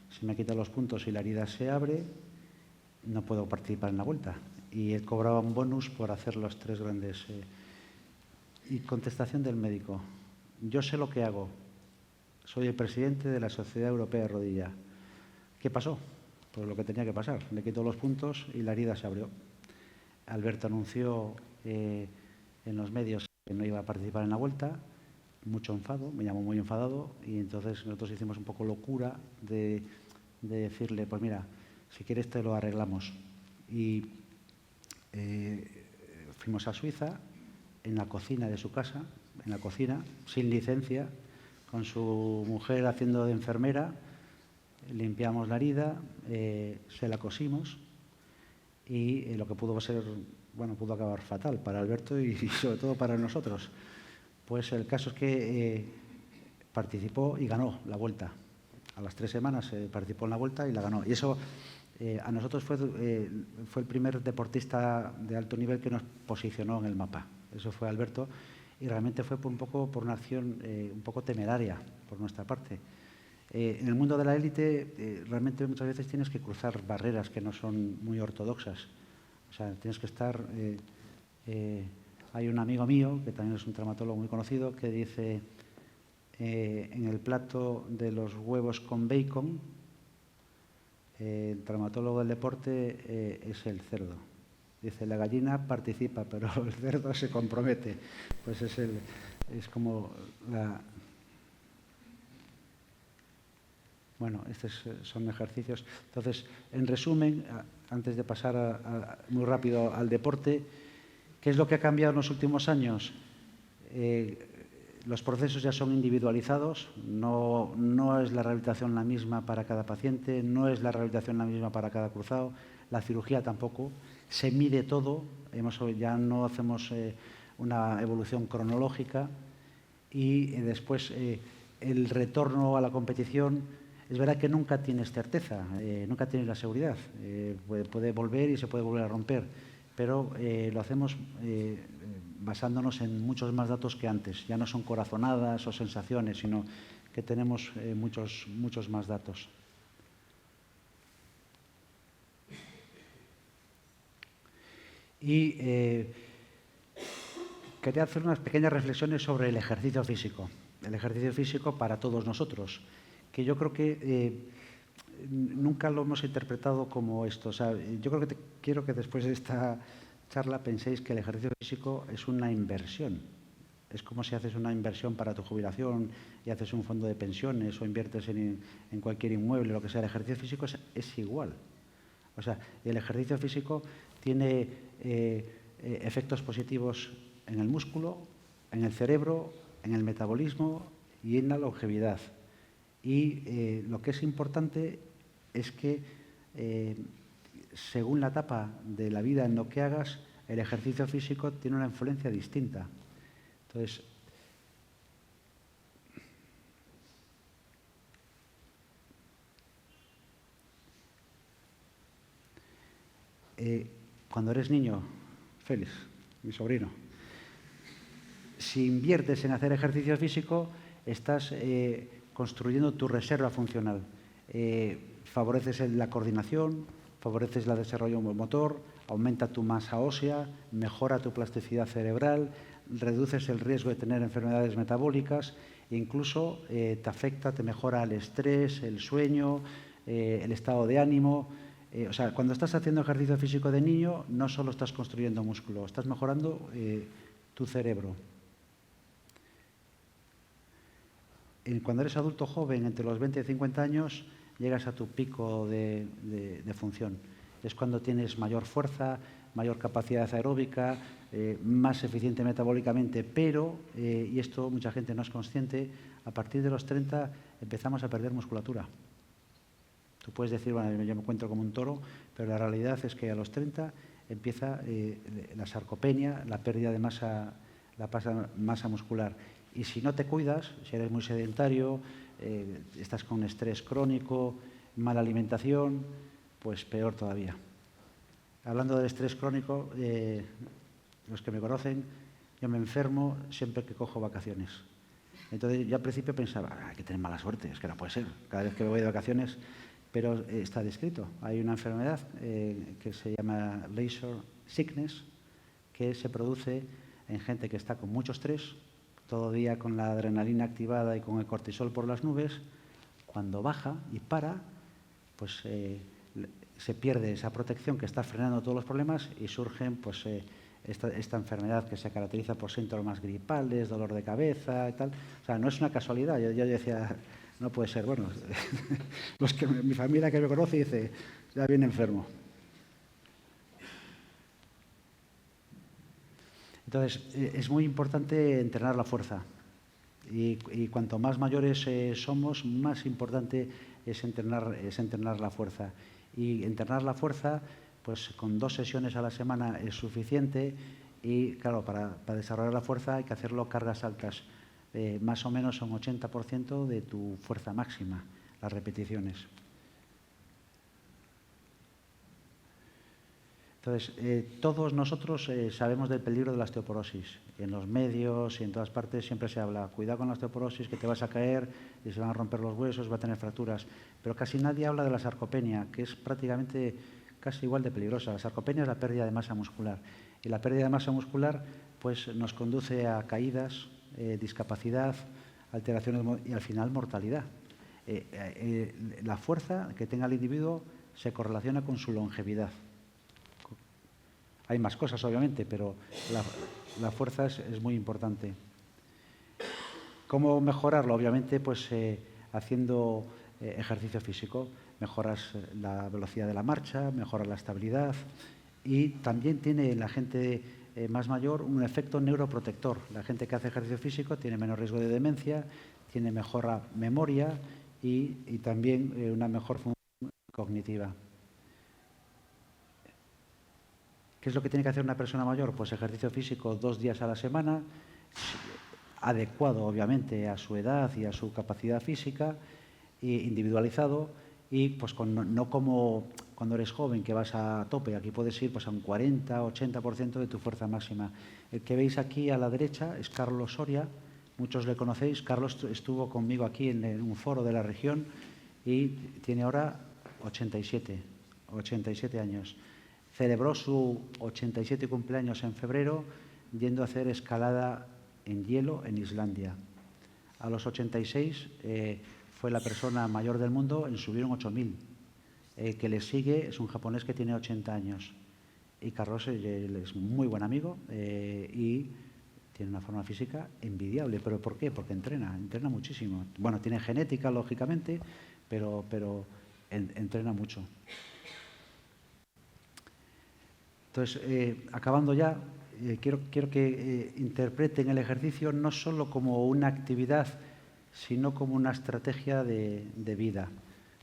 Si me quitan los puntos y la herida se abre, no puedo participar en la vuelta. Y él cobraba un bonus por hacer los 3 grandes. Y contestación del médico, yo sé lo que hago. Soy el presidente de la Sociedad Europea de Rodilla. ¿Qué pasó? Pues lo que tenía que pasar. Le quitó los puntos y la herida se abrió. Alberto anunció en los medios que no iba a participar en la vuelta. Mucho enfado, me llamó muy enfadado y entonces nosotros hicimos un poco locura de decirle, pues mira, si quieres te lo arreglamos. Y fuimos a Suiza, en la cocina de su casa, en la cocina, sin licencia, con su mujer haciendo de enfermera, limpiamos la herida, se la cosimos y lo que pudo ser, bueno, pudo acabar fatal para Alberto y sobre todo para nosotros. Pues el caso es que participó y ganó la vuelta. A las 3 semanas participó en la vuelta y la ganó. Y eso a nosotros fue el primer deportista de alto nivel que nos posicionó en el mapa. Eso fue Alberto y realmente fue por una acción un poco temeraria por nuestra parte. En el mundo de la élite realmente muchas veces tienes que cruzar barreras que no son muy ortodoxas. O sea, tienes que estar... hay un amigo mío, que también es un traumatólogo muy conocido, que dice en el plato de los huevos con bacon, el traumatólogo del deporte es el cerdo. Dice, la gallina participa, pero el cerdo se compromete. Pues es como la... Bueno, estos son ejercicios. Entonces, en resumen, antes de pasar muy rápido al deporte, ¿qué es lo que ha cambiado en los últimos años? Los procesos ya son individualizados, no es la rehabilitación la misma para cada paciente, no es la rehabilitación la misma para cada cruzado, la cirugía tampoco, se mide todo, ya no hacemos una evolución cronológica y después el retorno a la competición. Es verdad que nunca tienes certeza, nunca tienes la seguridad, puede volver y se puede volver a romper, pero lo hacemos basándonos en muchos más datos que antes. Ya no son corazonadas o sensaciones, sino que tenemos muchos más datos. Y quería hacer unas pequeñas reflexiones sobre el ejercicio físico. El ejercicio físico para todos nosotros, que yo creo que nunca lo hemos interpretado como esto. O sea, yo creo que quiero que después de esta charla penséis que el ejercicio físico es una inversión. Es como si haces una inversión para tu jubilación y haces un fondo de pensiones o inviertes en cualquier inmueble, lo que sea. El ejercicio físico es igual. O sea, el ejercicio físico tiene efectos positivos en el músculo, en el cerebro, en el metabolismo y en la longevidad. Y lo que es importante es que según la etapa de la vida en lo que hagas, el ejercicio físico tiene una influencia distinta. Entonces, cuando eres niño, Félix, mi sobrino, si inviertes en hacer ejercicio físico, estás construyendo tu reserva funcional. Favoreces la coordinación, favoreces el desarrollo motor, aumenta tu masa ósea, mejora tu plasticidad cerebral, reduces el riesgo de tener enfermedades metabólicas e incluso te afecta, te mejora el estrés, el sueño, el estado de ánimo. O sea, cuando estás haciendo ejercicio físico de niño, no solo estás construyendo músculo, estás mejorando tu cerebro. Cuando eres adulto joven, entre los 20 y 50 años, llegas a tu pico de función. Es cuando tienes mayor fuerza, mayor capacidad aeróbica, más eficiente metabólicamente, pero, y esto mucha gente no es consciente, a partir de los 30 empezamos a perder musculatura. Tú puedes decir, bueno, yo me encuentro como un toro, pero la realidad es que a los 30 empieza la sarcopenia, la pérdida de masa muscular. Y si no te cuidas, si eres muy sedentario, estás con estrés crónico, mala alimentación, pues peor todavía. Hablando del estrés crónico, los que me conocen, yo me enfermo siempre que cojo vacaciones. Entonces yo al principio pensaba, hay que tener mala suerte, es que no puede ser, cada vez que me voy de vacaciones, pero está descrito. Hay una enfermedad que se llama leisure sickness, que se produce en gente que está con mucho estrés, todo día con la adrenalina activada y con el cortisol por las nubes. Cuando baja y para, pues se pierde esa protección que está frenando todos los problemas y surgen pues, esta enfermedad que se caracteriza por síntomas gripales, dolor de cabeza y tal. O sea, no es una casualidad. Yo decía, no puede ser. Bueno, mi familia que me conoce dice, ya viene enfermo. Entonces, es muy importante entrenar la fuerza y cuanto más mayores somos, más importante es entrenar la fuerza. Y entrenar la fuerza, pues con 2 sesiones a la semana es suficiente y, claro, para desarrollar la fuerza hay que hacerlo cargas altas. Más o menos son 80% de tu fuerza máxima, las repeticiones. Entonces, todos nosotros sabemos del peligro de la osteoporosis. En los medios y en todas partes siempre se habla, cuidado con la osteoporosis, que te vas a caer y se van a romper los huesos, va a tener fracturas. Pero casi nadie habla de la sarcopenia, que es prácticamente casi igual de peligrosa. La sarcopenia es la pérdida de masa muscular. Y la pérdida de masa muscular pues, nos conduce a caídas, discapacidad, alteraciones y al final mortalidad. La fuerza que tenga el individuo se correlaciona con su longevidad. Hay más cosas, obviamente, pero la fuerza es muy importante. ¿Cómo mejorarlo? Obviamente, pues haciendo ejercicio físico. Mejoras la velocidad de la marcha, mejoras la estabilidad y también tiene la gente más mayor un efecto neuroprotector. La gente que hace ejercicio físico tiene menos riesgo de demencia, tiene mejor memoria y también una mejor función cognitiva. ¿Qué es lo que tiene que hacer una persona mayor? Pues ejercicio físico 2 días a la semana, adecuado obviamente a su edad y a su capacidad física, individualizado y pues no como cuando eres joven que vas a tope, aquí puedes ir pues a un 40-80% de tu fuerza máxima. El que veis aquí a la derecha es Carlos Soria, muchos le conocéis. Carlos estuvo conmigo aquí en un foro de la región y tiene ahora 87 años. Celebró su 87 cumpleaños en febrero yendo a hacer escalada en hielo en Islandia. A los 86 fue la persona mayor del mundo en subir un 8000. Que le sigue es un japonés que tiene 80 años. Y Carlos es muy buen amigo y tiene una forma física envidiable. ¿Pero por qué? Porque entrena muchísimo. Bueno, tiene genética, lógicamente, pero entrena mucho. Entonces, acabando ya, quiero que interpreten el ejercicio no solo como una actividad, sino como una estrategia de vida.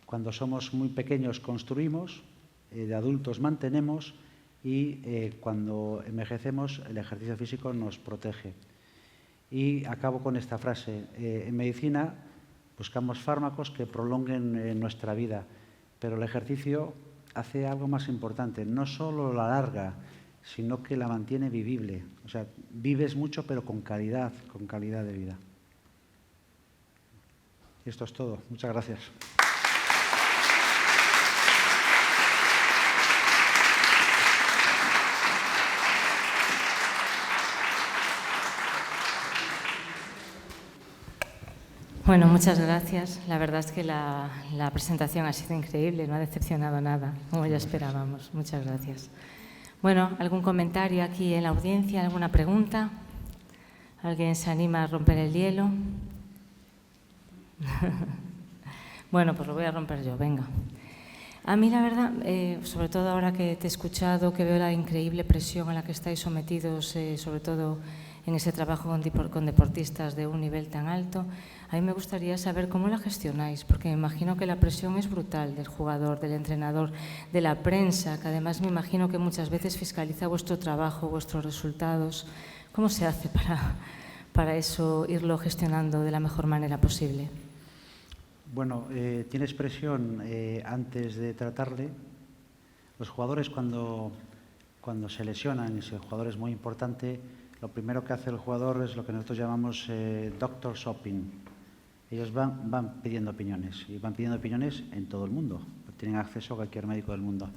Cuando somos muy pequeños construimos, de adultos mantenemos y cuando envejecemos el ejercicio físico nos protege. Y acabo con esta frase. En medicina buscamos fármacos que prolonguen nuestra vida, pero el ejercicio hace algo más importante, no solo la alarga, sino que la mantiene vivible. O sea, vives mucho, pero con calidad de vida. Y esto es todo. Muchas gracias. Bueno, muchas gracias. La verdad es que la presentación ha sido increíble, no ha decepcionado nada, como ya esperábamos. Muchas gracias. Bueno, ¿algún comentario aquí en la audiencia? ¿Alguna pregunta? ¿Alguien se anima a romper el hielo? Bueno, pues lo voy a romper yo, venga. A mí, la verdad, sobre todo ahora que te he escuchado, que veo la increíble presión a la que estáis sometidos, sobre todo en ese trabajo con deportistas de un nivel tan alto, a mí me gustaría saber cómo la gestionáis, porque me imagino que la presión es brutal del jugador, del entrenador, de la prensa, que además me imagino que muchas veces fiscaliza vuestro trabajo, vuestros resultados. ¿Cómo se hace para eso irlo gestionando de la mejor manera posible? Bueno, tienes presión antes de tratarle. Los jugadores cuando se lesionan, y si el jugador es muy importante, lo primero que hace el jugador es lo que nosotros llamamos doctor shopping. Ellos van pidiendo opiniones, y van pidiendo opiniones en todo el mundo. Tienen acceso a cualquier médico del mundo.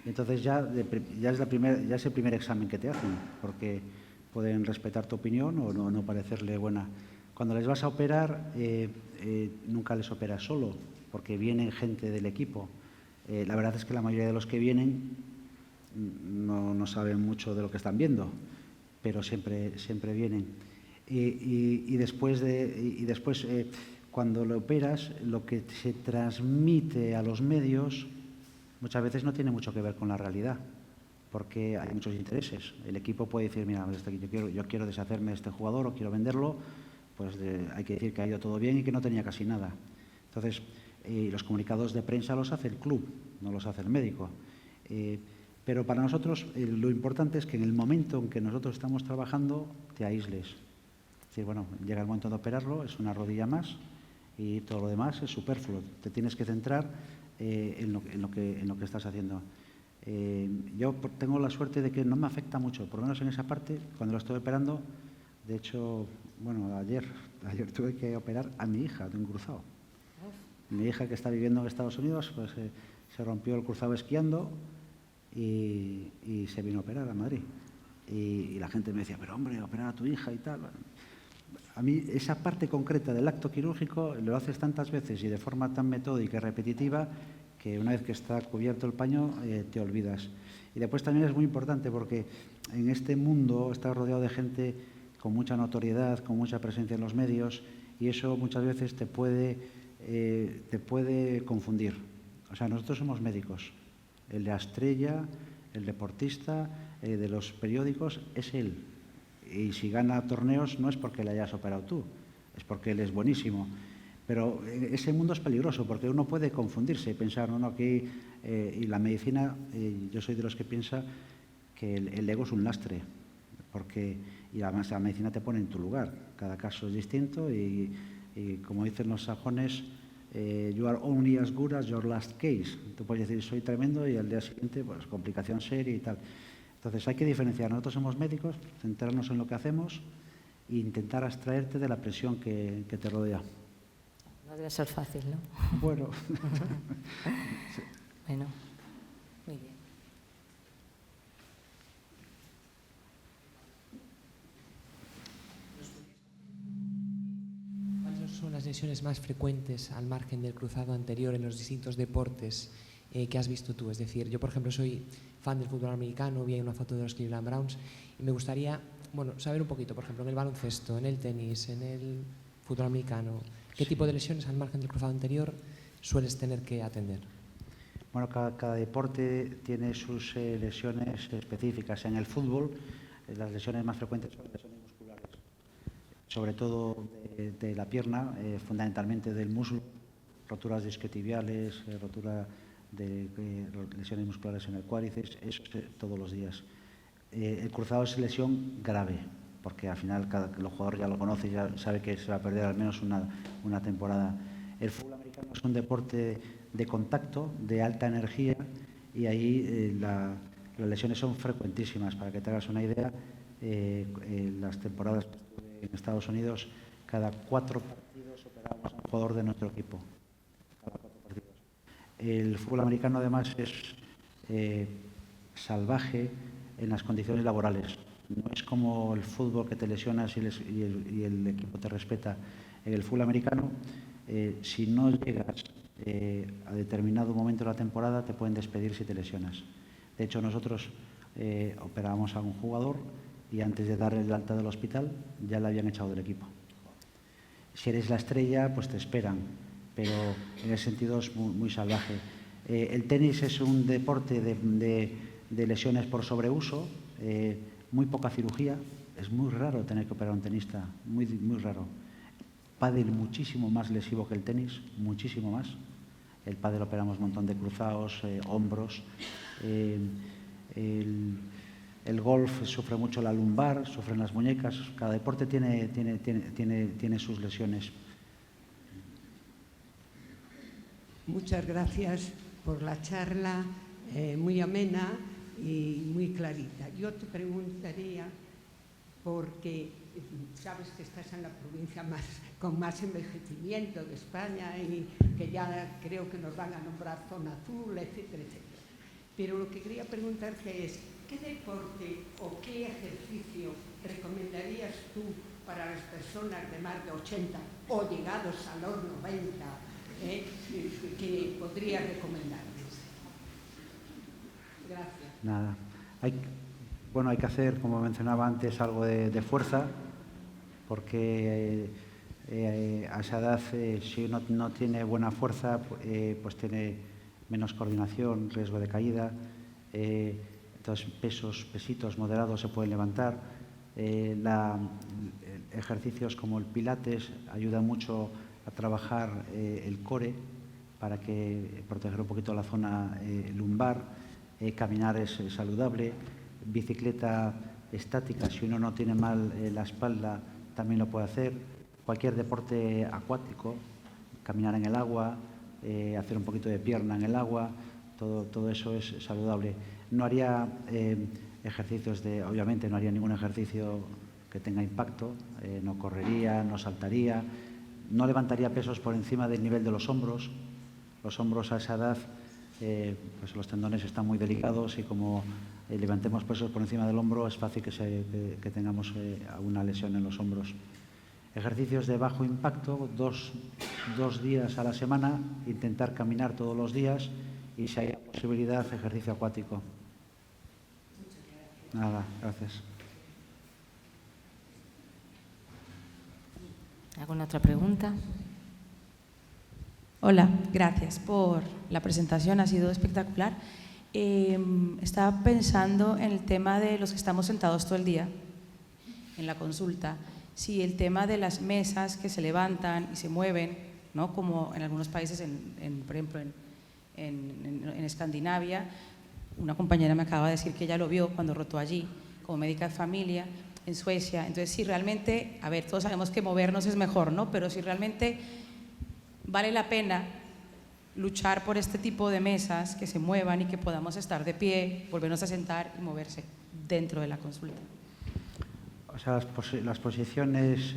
Entonces ya es el primer examen que te hacen, porque pueden respetar tu opinión o no parecerle buena. Cuando les vas a operar, nunca les operas solo, porque vienen gente del equipo. La verdad es que la mayoría de los que vienen no saben mucho de lo que están viendo, pero siempre vienen. Y después, cuando lo operas, lo que se transmite a los medios muchas veces no tiene mucho que ver con la realidad, porque hay muchos intereses. El equipo puede decir, mira, yo quiero deshacerme de este jugador o quiero venderlo, pues hay que decir que ha ido todo bien y que no tenía casi nada. Entonces, los comunicados de prensa los hace el club, no los hace el médico. Pero para nosotros lo importante es que en el momento en que nosotros estamos trabajando te aísles. Es decir, bueno, llega el momento de operarlo, es una rodilla más y todo lo demás es superfluo. Te tienes que centrar en lo que estás haciendo. Yo tengo la suerte de que no me afecta mucho, por lo menos en esa parte, cuando lo estoy operando. De hecho, bueno, ayer tuve que operar a mi hija de un cruzado. Mi hija, que está viviendo en Estados Unidos, pues se rompió el cruzado esquiando y se vino a operar a Madrid. Y la gente me decía, pero hombre, operar a tu hija y tal. A mí esa parte concreta del acto quirúrgico lo haces tantas veces y de forma tan metódica y repetitiva que una vez que está cubierto el paño te olvidas. Y después también es muy importante porque en este mundo estás rodeado de gente con mucha notoriedad, con mucha presencia en los medios, y eso muchas veces te puede confundir. O sea, nosotros somos médicos. El de la estrella, el deportista, de los periódicos, es él. Y si gana torneos no es porque le hayas operado tú, es porque él es buenísimo. Pero ese mundo es peligroso porque uno puede confundirse y pensar, no, aquí... y la medicina, yo soy de los que piensa que el ego es un lastre, y además la medicina te pone en tu lugar. Cada caso es distinto y como dicen los sajones, you are only as good as your last case. Tú puedes decir, soy tremendo, y al día siguiente, pues, complicación seria y tal. Entonces hay que diferenciar. Nosotros somos médicos, centrarnos en lo que hacemos e intentar abstraerte de la presión que te rodea. No debe ser fácil, ¿no? Bueno. Sí. Bueno, muy bien. ¿Cuáles son las lesiones más frecuentes al margen del cruzado anterior en los distintos deportes que has visto tú? Es decir, yo, por ejemplo, soy fan del fútbol americano, vi una foto de los Cleveland Browns y me gustaría, bueno, saber un poquito, por ejemplo, en el baloncesto, en el tenis, en el fútbol americano, ¿qué tipo de lesiones al margen del cruzado anterior sueles tener que atender? Bueno, cada deporte tiene sus lesiones específicas. En el fútbol, las lesiones más frecuentes son lesiones musculares, sobre todo de la pierna, fundamentalmente del muslo, roturas discotibiales, rotura de lesiones musculares en el cuádriceps, eso todos los días. El cruzado es lesión grave, porque al final el jugador ya lo conoce, ya sabe que se va a perder al menos una temporada. El fútbol americano es un deporte de contacto, de alta energía, y ahí las lesiones son frecuentísimas. Para que te hagas una idea, las temporadas que estuve en Estados Unidos, cada 4 partidos operábamos a un jugador de nuestro equipo. Cada 4 partidos. El fútbol americano además es salvaje en las condiciones laborales. No es como el fútbol, que te lesionas y el equipo te respeta. En el fútbol americano, si no llegas a determinado momento de la temporada, te pueden despedir si te lesionas. De hecho, nosotros operábamos a un jugador y antes de darle el alta del hospital ya le habían echado del equipo. Si eres la estrella, pues te esperan, pero en ese sentido es muy salvaje. El tenis es un deporte de lesiones por sobreuso, muy poca cirugía. Es muy raro tener que operar a un tenista, muy raro. Pádel muchísimo más lesivo que el tenis, muchísimo más. El pádel operamos un montón de cruzados, hombros. El golf sufre mucho la lumbar, sufren las muñecas. Cada deporte tiene sus lesiones. Muchas gracias por la charla, muy amena y muy clarita. Yo te preguntaría, porque sabes que estás en la provincia con más envejecimiento de España y que ya creo que nos van a nombrar zona azul, etcétera, etcétera. Pero lo que quería preguntarte es, ¿qué deporte o qué ejercicio recomendarías tú para las personas de más de 80 o llegados a los 90 que podrías recomendarles? Gracias. Nada. Hay que hacer, como mencionaba antes, algo de fuerza, porque a esa edad, si uno no tiene buena fuerza, pues tiene menos coordinación, riesgo de caída. Entonces, pesitos moderados se pueden levantar. Ejercicios como el pilates ayudan mucho a trabajar el core para proteger un poquito la zona lumbar. Caminar es saludable. Bicicleta estática, si uno no tiene mal la espalda, también lo puede hacer. Cualquier deporte acuático, caminar en el agua, hacer un poquito de pierna en el agua, todo eso es saludable. No haría ejercicios obviamente no haría ningún ejercicio que tenga impacto, no correría, no saltaría, no levantaría pesos por encima del nivel de los hombros. Los hombros a esa edad, pues los tendones están muy delicados y como levantemos pesos por encima del hombro es fácil que tengamos alguna lesión en los hombros. Ejercicios de bajo impacto, dos días a la semana, intentar caminar todos los días y si hay posibilidad, ejercicio acuático. Nada, gracias. ¿Alguna otra pregunta? Hola, gracias por la presentación, ha sido espectacular. Estaba pensando en el tema de los que estamos sentados todo el día en la consulta, si el tema de las mesas que se levantan y se mueven, ¿no? Como en algunos países, por ejemplo en Escandinavia, una compañera me acaba de decir que ella lo vio cuando rotó allí como médica de familia, en Suecia. Entonces, si realmente, a ver, todos sabemos que movernos es mejor, ¿no? Pero si realmente vale la pena luchar por este tipo de mesas que se muevan y que podamos estar de pie, volvernos a sentar y moverse dentro de la consulta. O sea, las posiciones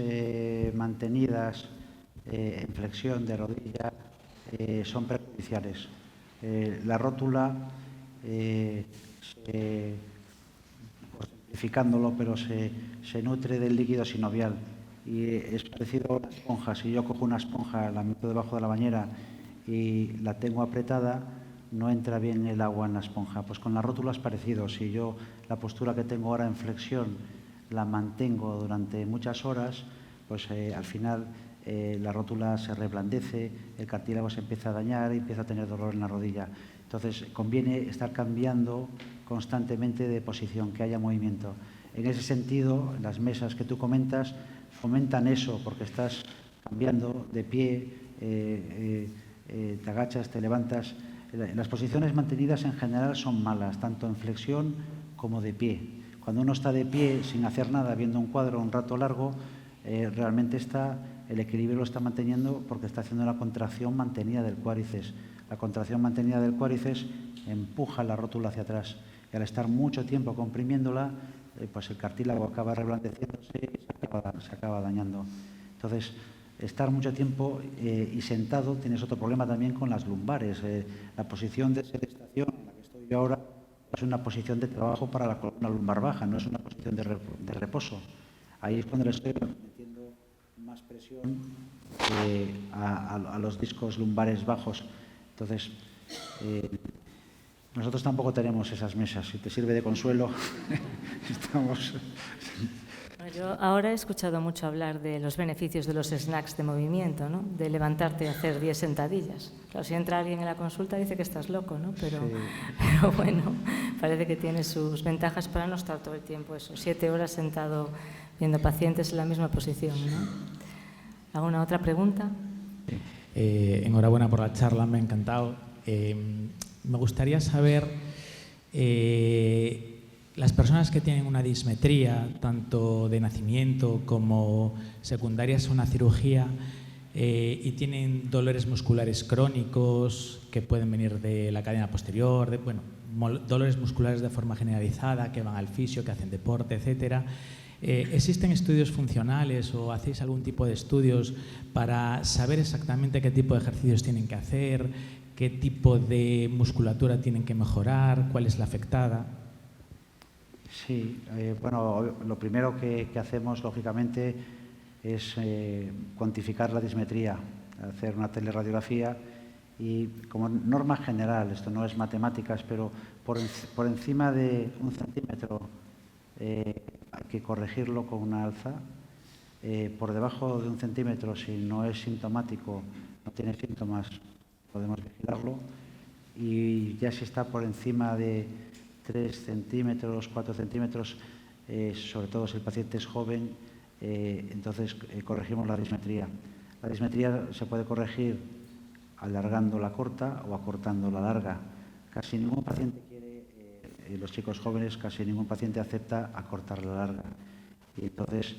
mantenidas en flexión de rodilla son perjudiciales. La rótula, simplificándolo, pero se nutre del líquido sinovial y es parecido a una esponja. Si yo cojo una esponja, la meto debajo de la bañera y la tengo apretada, no entra bien el agua en la esponja. Pues con la rótula es parecido. Si yo la postura que tengo ahora en flexión la mantengo durante muchas horas, pues al final la rótula se reblandece, el cartílago se empieza a dañar y empieza a tener dolor en la rodilla. Entonces conviene estar cambiando constantemente de posición, que haya movimiento. En ese sentido, las mesas que tú comentas fomentan eso, porque estás cambiando de pie, te agachas, te levantas. Las posiciones mantenidas en general son malas, tanto en flexión como de pie. Cuando uno está de pie sin hacer nada, viendo un cuadro un rato largo, realmente el equilibrio lo está manteniendo porque está haciendo una contracción mantenida del cuádriceps. La contracción mantenida del cuádriceps empuja la rótula hacia atrás y al estar mucho tiempo comprimiéndola, pues el cartílago acaba reblandeciéndose y se acaba dañando. Entonces, estar mucho tiempo y sentado, tienes otro problema también con las lumbares. La posición de sedestación en la que estoy yo ahora es una posición de trabajo para la columna lumbar baja, no es una posición posición de reposo. Ahí es cuando le estoy metiendo más presión a los discos lumbares bajos. Entonces, nosotros tampoco tenemos esas mesas. Si te sirve de consuelo, estamos... Yo ahora he escuchado mucho hablar de los beneficios de los snacks de movimiento, ¿no? De levantarte y hacer 10 sentadillas. Claro, si entra alguien en la consulta dice que estás loco, ¿no? Pero bueno, parece que tiene sus ventajas para no estar todo el tiempo 7 horas sentado viendo pacientes en la misma posición, ¿no? ¿Alguna otra pregunta? Enhorabuena por la charla, me ha encantado. Me gustaría saber, las personas que tienen una dismetría, tanto de nacimiento como secundarias a una cirugía, y tienen dolores musculares crónicos que pueden venir de la cadena posterior, dolores musculares de forma generalizada, que van al fisio, que hacen deporte, etcétera. ¿Existen estudios funcionales o hacéis algún tipo de estudios para saber exactamente qué tipo de ejercicios tienen que hacer, qué tipo de musculatura tienen que mejorar, cuál es la afectada? Sí, bueno, lo primero que hacemos, lógicamente, es cuantificar la dismetría, hacer una teleradiografía y, como norma general, esto no es matemáticas, pero por encima de 1 centímetro hay que corregirlo con una alza. Por debajo de 1 centímetro, si no es sintomático, no tiene síntomas, podemos vigilarlo. Y ya si está por encima de 3 centímetros, 4 centímetros, sobre todo si el paciente es joven, entonces corregimos la dismetría. La dismetría se puede corregir alargando la corta o acortando la larga. Casi ningún paciente quiere, los chicos jóvenes, casi ningún paciente acepta acortar la larga. Y entonces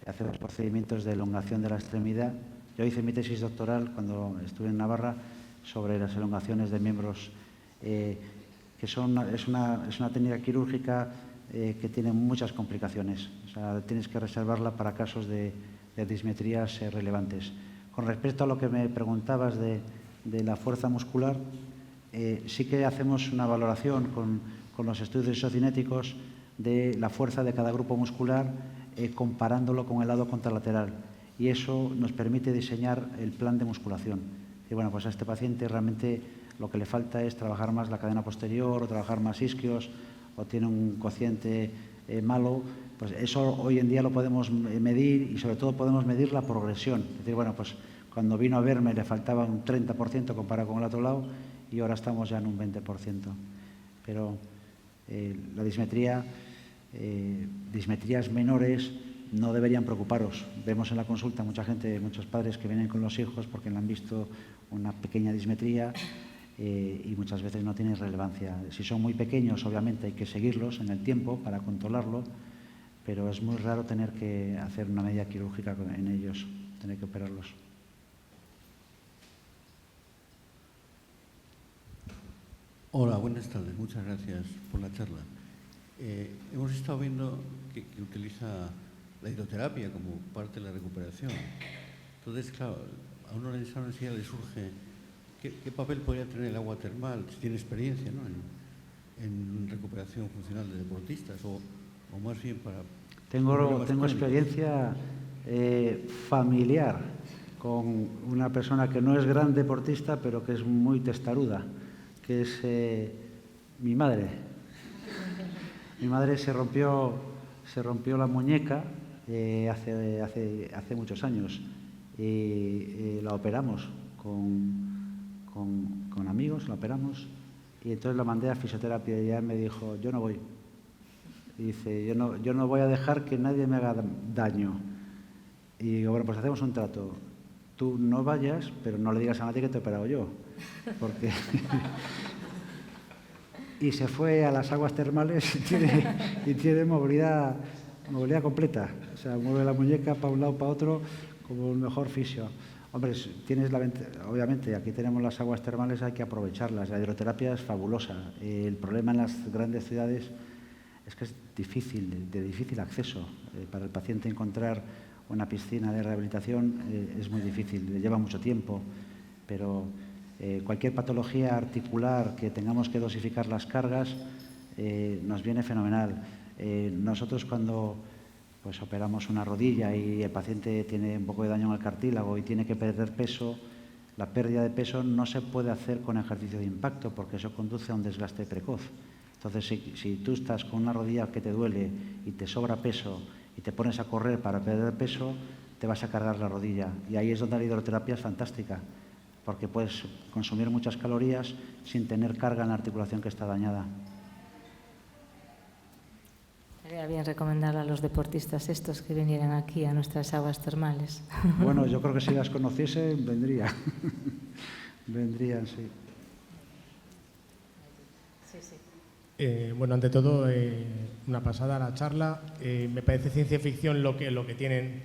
hacemos procedimientos de elongación de la extremidad. Yo hice mi tesis doctoral cuando estuve en Navarra sobre las elongaciones de miembros, que es una técnica quirúrgica que tiene muchas complicaciones. O sea, tienes que reservarla para casos de dismetrías relevantes. Con respecto a lo que me preguntabas de la fuerza muscular, sí que hacemos una valoración con los estudios isocinéticos de la fuerza de cada grupo muscular, comparándolo con el lado contralateral. Y eso nos permite diseñar el plan de musculación. Y bueno, pues a este paciente realmente lo que le falta es trabajar más la cadena posterior o trabajar más isquios, o tiene un cociente malo. Pues eso hoy en día lo podemos medir y sobre todo podemos medir la progresión. Es decir, bueno, pues cuando vino a verme le faltaba un 30% comparado con el otro lado y ahora estamos ya en un 20%. Pero la dismetrías menores no deberían preocuparos. Vemos en la consulta mucha gente, muchos padres que vienen con los hijos porque le han visto una pequeña dismetría y muchas veces no tiene relevancia. Si son muy pequeños, obviamente hay que seguirlos en el tiempo para controlarlo, pero es muy raro tener que hacer una medida quirúrgica en ellos, tener que operarlos. Hola, buenas tardes. Muchas gracias por la charla. Hemos estado viendo que utiliza la hidroterapia como parte de la recuperación. Entonces, claro, a uno de esa necesidad le surge ¿qué papel podría tener el agua termal, si tiene experiencia, ¿no?, en recuperación funcional de deportistas o más bien para... Tengo experiencia familiar con una persona que no es gran deportista, pero que es muy testaruda, que es mi madre. Mi madre se rompió la muñeca hace muchos años y la operamos con amigos, la operamos y entonces la mandé a fisioterapia y ella me dijo, yo no voy. Y dice, yo no voy a dejar que nadie me haga daño. Y digo, bueno, pues hacemos un trato. Tú no vayas, pero no le digas a nadie que te he operado yo. Porque... y se fue a las aguas termales y tiene movilidad completa. O sea, mueve la muñeca para un lado, para otro, como el mejor fisio. Hombre, obviamente aquí tenemos las aguas termales, hay que aprovecharlas. La hidroterapia es fabulosa. El problema en las grandes ciudades es que es difícil, de difícil acceso. Para el paciente encontrar una piscina de rehabilitación es muy difícil, le lleva mucho tiempo, pero cualquier patología articular que tengamos que dosificar las cargas nos viene fenomenal. Nosotros cuando pues operamos una rodilla y el paciente tiene un poco de daño en el cartílago y tiene que perder peso, la pérdida de peso no se puede hacer con ejercicio de impacto porque eso conduce a un desgaste precoz. Entonces, si tú estás con una rodilla que te duele y te sobra peso y te pones a correr para perder peso, te vas a cargar la rodilla. Y ahí es donde la hidroterapia es fantástica, porque puedes consumir muchas calorías sin tener carga en la articulación que está dañada. Estaría bien recomendarle a los deportistas estos que vinieran aquí a nuestras aguas termales. Bueno, yo creo que si las conociese, vendrían. Vendrían, sí. Sí, sí. Bueno, ante todo, una pasada la charla. Me parece ciencia ficción lo que tienen,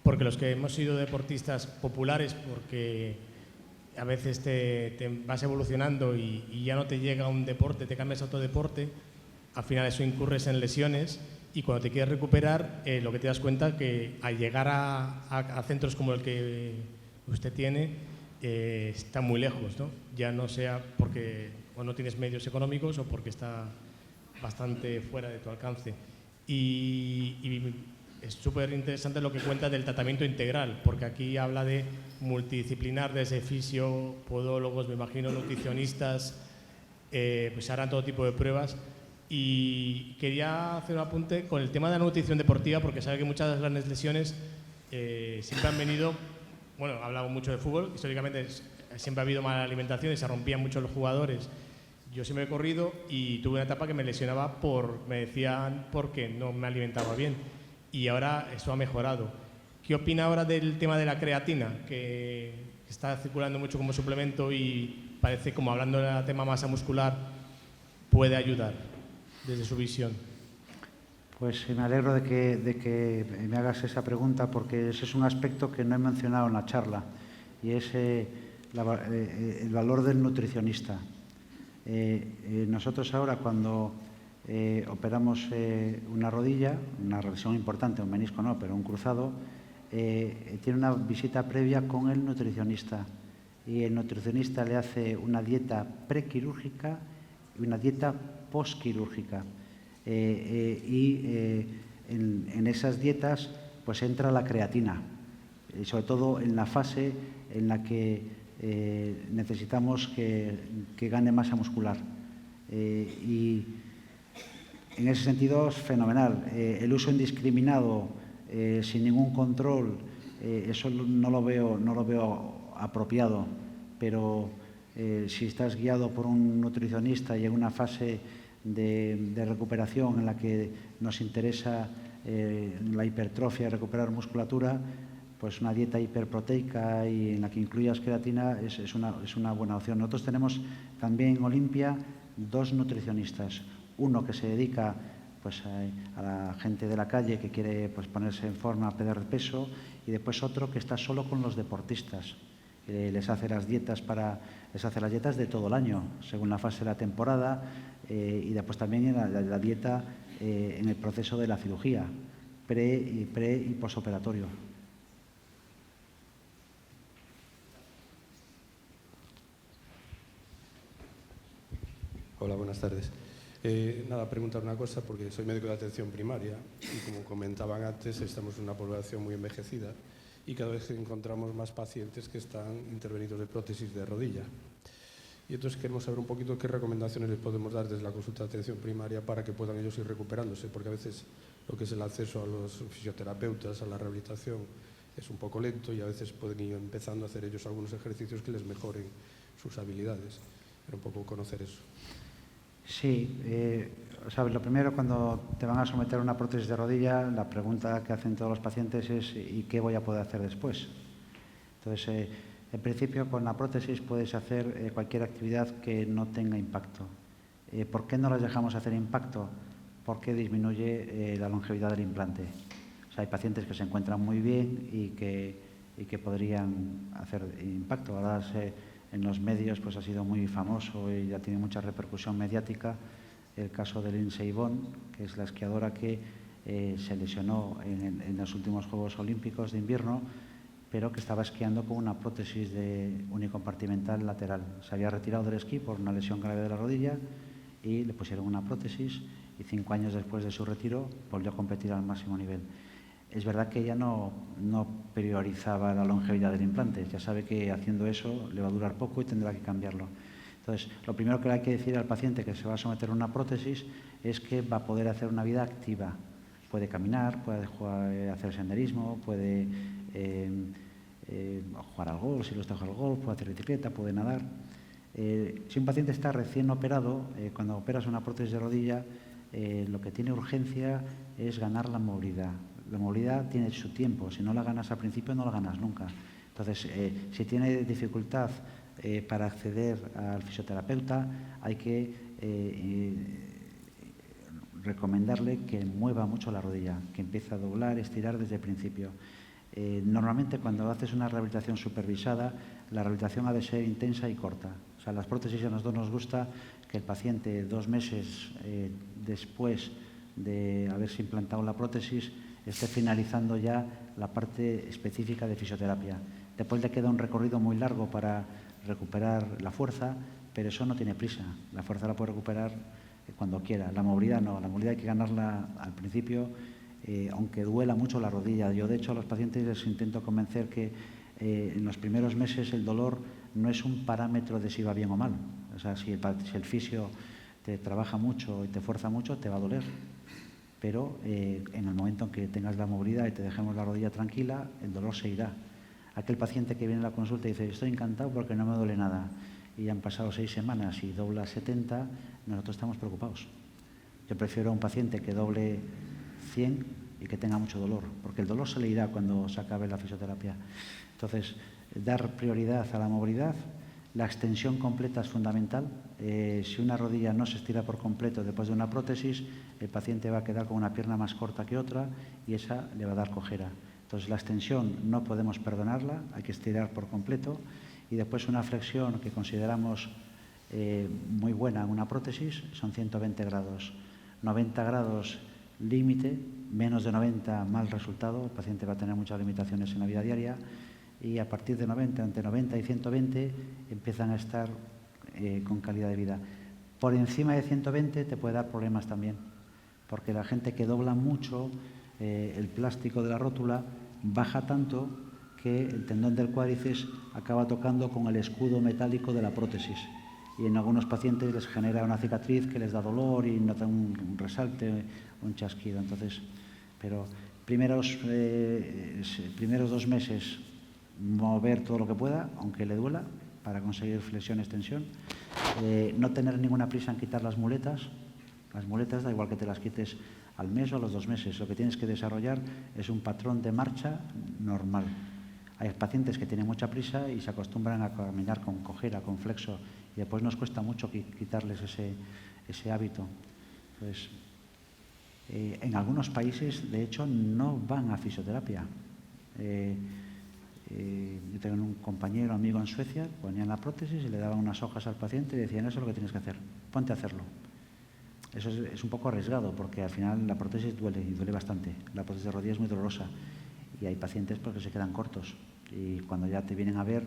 porque los que hemos sido deportistas populares, porque a veces te vas evolucionando y ya no te llega un deporte, te cambias a otro deporte, al final eso incurres en lesiones y cuando te quieres recuperar, lo que te das cuenta que al llegar a centros como el que usted tiene, está muy lejos, ¿no? Ya no sea porque o no tienes medios económicos o porque está bastante fuera de tu alcance. Y es súper interesante lo que cuenta del tratamiento integral, porque aquí habla de multidisciplinar, desde fisio, podólogos, me imagino, nutricionistas, pues harán todo tipo de pruebas. Y quería hacer un apunte con el tema de la nutrición deportiva, porque sabe que muchas de las grandes lesiones siempre han venido, bueno, hablamos mucho de fútbol, históricamente siempre ha habido mala alimentación y se rompían mucho los jugadores. Yo siempre he corrido y tuve una etapa que me lesionaba me decían porque no me alimentaba bien y ahora eso ha mejorado. ¿Qué opina ahora del tema de la creatina, que está circulando mucho como suplemento y parece, como hablando del tema masa muscular, puede ayudar desde su visión? Pues me alegro de que me hagas esa pregunta porque ese es un aspecto que no he mencionado en la charla y es el valor del nutricionista. Nosotros ahora cuando operamos una rodilla, una lesión importante, un menisco no, pero un cruzado, tiene una visita previa con el nutricionista y el nutricionista le hace una dieta prequirúrgica y una dieta postquirúrgica. En esas dietas pues entra la creatina, y sobre todo en la fase en la que necesitamos que gane masa muscular. Y en ese sentido es fenomenal. El uso indiscriminado, sin ningún control, eso no lo veo apropiado, pero si estás guiado por un nutricionista y en una fase de recuperación en la que nos interesa la hipertrofia y recuperar musculatura, pues una dieta hiperproteica y en la que incluyas creatina es una buena opción. Nosotros tenemos también en Olimpia 2 nutricionistas, uno que se dedica pues, a la gente de la calle que quiere pues, ponerse en forma, perder peso, y después otro que está solo con los deportistas. Les hace las dietas de todo el año, según la fase de la temporada, y después también la dieta en el proceso de la cirugía, pre y posoperatorio. Hola, buenas tardes. Nada, preguntar una cosa, porque soy médico de atención primaria y como comentaban antes, estamos en una población muy envejecida y cada vez encontramos más pacientes que están intervenidos de prótesis de rodilla. Y entonces queremos saber un poquito qué recomendaciones les podemos dar desde la consulta de atención primaria para que puedan ellos ir recuperándose, porque a veces lo que es el acceso a los fisioterapeutas, a la rehabilitación, es un poco lento y a veces pueden ir empezando a hacer ellos algunos ejercicios que les mejoren sus habilidades. Era un poco conocer eso. Sí, ¿sabes? Lo primero, cuando te van a someter a una prótesis de rodilla, la pregunta que hacen todos los pacientes es ¿y qué voy a poder hacer después? Entonces, en principio, con la prótesis puedes hacer cualquier actividad que no tenga impacto. ¿Por qué no las dejamos hacer impacto? Porque disminuye la longevidad del implante. O sea, hay pacientes que se encuentran muy bien y que podrían hacer impacto. Ahora en los medios pues ha sido muy famoso y ya tiene mucha repercusión mediática el caso de Lindsey Vonn, que es la esquiadora que se lesionó en los últimos Juegos Olímpicos de invierno, pero que estaba esquiando con una prótesis unicompartimental lateral. Se había retirado del esquí por una lesión grave de la rodilla y le pusieron una prótesis y 5 años después de su retiro volvió a competir al máximo nivel. Es verdad que ella no priorizaba la longevidad del implante, ya sabe que haciendo eso le va a durar poco y tendrá que cambiarlo. Entonces, lo primero que le hay que decir al paciente que se va a someter a una prótesis es que va a poder hacer una vida activa. Puede caminar, puede hacer senderismo, puede jugar al golf, si le gusta jugar al golf, puede hacer bicicleta, puede nadar. Si un paciente está recién operado, cuando operas una prótesis de rodilla, lo que tiene urgencia es ganar la movilidad. La movilidad tiene su tiempo, si no la ganas al principio no la ganas nunca. Entonces, si tiene dificultad para acceder al fisioterapeuta, hay que recomendarle que mueva mucho la rodilla, que empiece a doblar, estirar desde el principio. Normalmente cuando haces una rehabilitación supervisada, la rehabilitación ha de ser intensa y corta. O sea, las prótesis a nosotros nos gusta que el paciente 2 meses después de haberse implantado la prótesis esté finalizando ya la parte específica de fisioterapia. Después le queda un recorrido muy largo para recuperar la fuerza, pero eso no tiene prisa. La fuerza la puede recuperar cuando quiera. La movilidad no, la movilidad hay que ganarla al principio, aunque duela mucho la rodilla. Yo, de hecho, a los pacientes les intento convencer que en los primeros meses el dolor no es un parámetro de si va bien o mal. O sea, si el fisio te trabaja mucho y te fuerza mucho, te va a doler. Pero en el momento en que tengas la movilidad y te dejemos la rodilla tranquila, el dolor se irá. Aquel paciente que viene a la consulta y dice, estoy encantado porque no me duele nada, y ya han pasado 6 semanas y dobla 70, nosotros estamos preocupados. Yo prefiero a un paciente que doble 100 y que tenga mucho dolor, porque el dolor se le irá cuando se acabe la fisioterapia. Entonces, dar prioridad a la movilidad. La extensión completa es fundamental. Si una rodilla no se estira por completo después de una prótesis, el paciente va a quedar con una pierna más corta que otra y esa le va a dar cojera. Entonces, la extensión no podemos perdonarla, hay que estirar por completo. Y después una flexión que consideramos muy buena en una prótesis son 120 grados. 90 grados límite, menos de 90 mal resultado, el paciente va a tener muchas limitaciones en la vida diaria. Y a partir de 90, entre 90 y 120, empiezan a estar con calidad de vida. Por encima de 120 te puede dar problemas también, porque la gente que dobla mucho, el plástico de la rótula baja tanto que el tendón del cuádriceps acaba tocando con el escudo metálico de la prótesis. Y en algunos pacientes les genera una cicatriz que les da dolor y notan un resalte, un chasquido. Entonces, pero primeros 2 meses mover todo lo que pueda, aunque le duela, para conseguir flexión, extensión. No tener ninguna prisa en quitar las muletas. Las muletas da igual que te las quites al mes o a los 2 meses. Lo que tienes que desarrollar es un patrón de marcha normal. Hay pacientes que tienen mucha prisa y se acostumbran a caminar con cojera, con flexo, y después nos cuesta mucho quitarles ese hábito. Entonces, en algunos países, de hecho, no van a fisioterapia. Yo tengo un compañero, amigo en Suecia, ponían la prótesis y le daban unas hojas al paciente y decían, eso es lo que tienes que hacer, ponte a hacerlo. Eso es un poco arriesgado porque al final la prótesis duele y duele bastante. La prótesis de rodilla es muy dolorosa y hay pacientes porque se quedan cortos y cuando ya te vienen a ver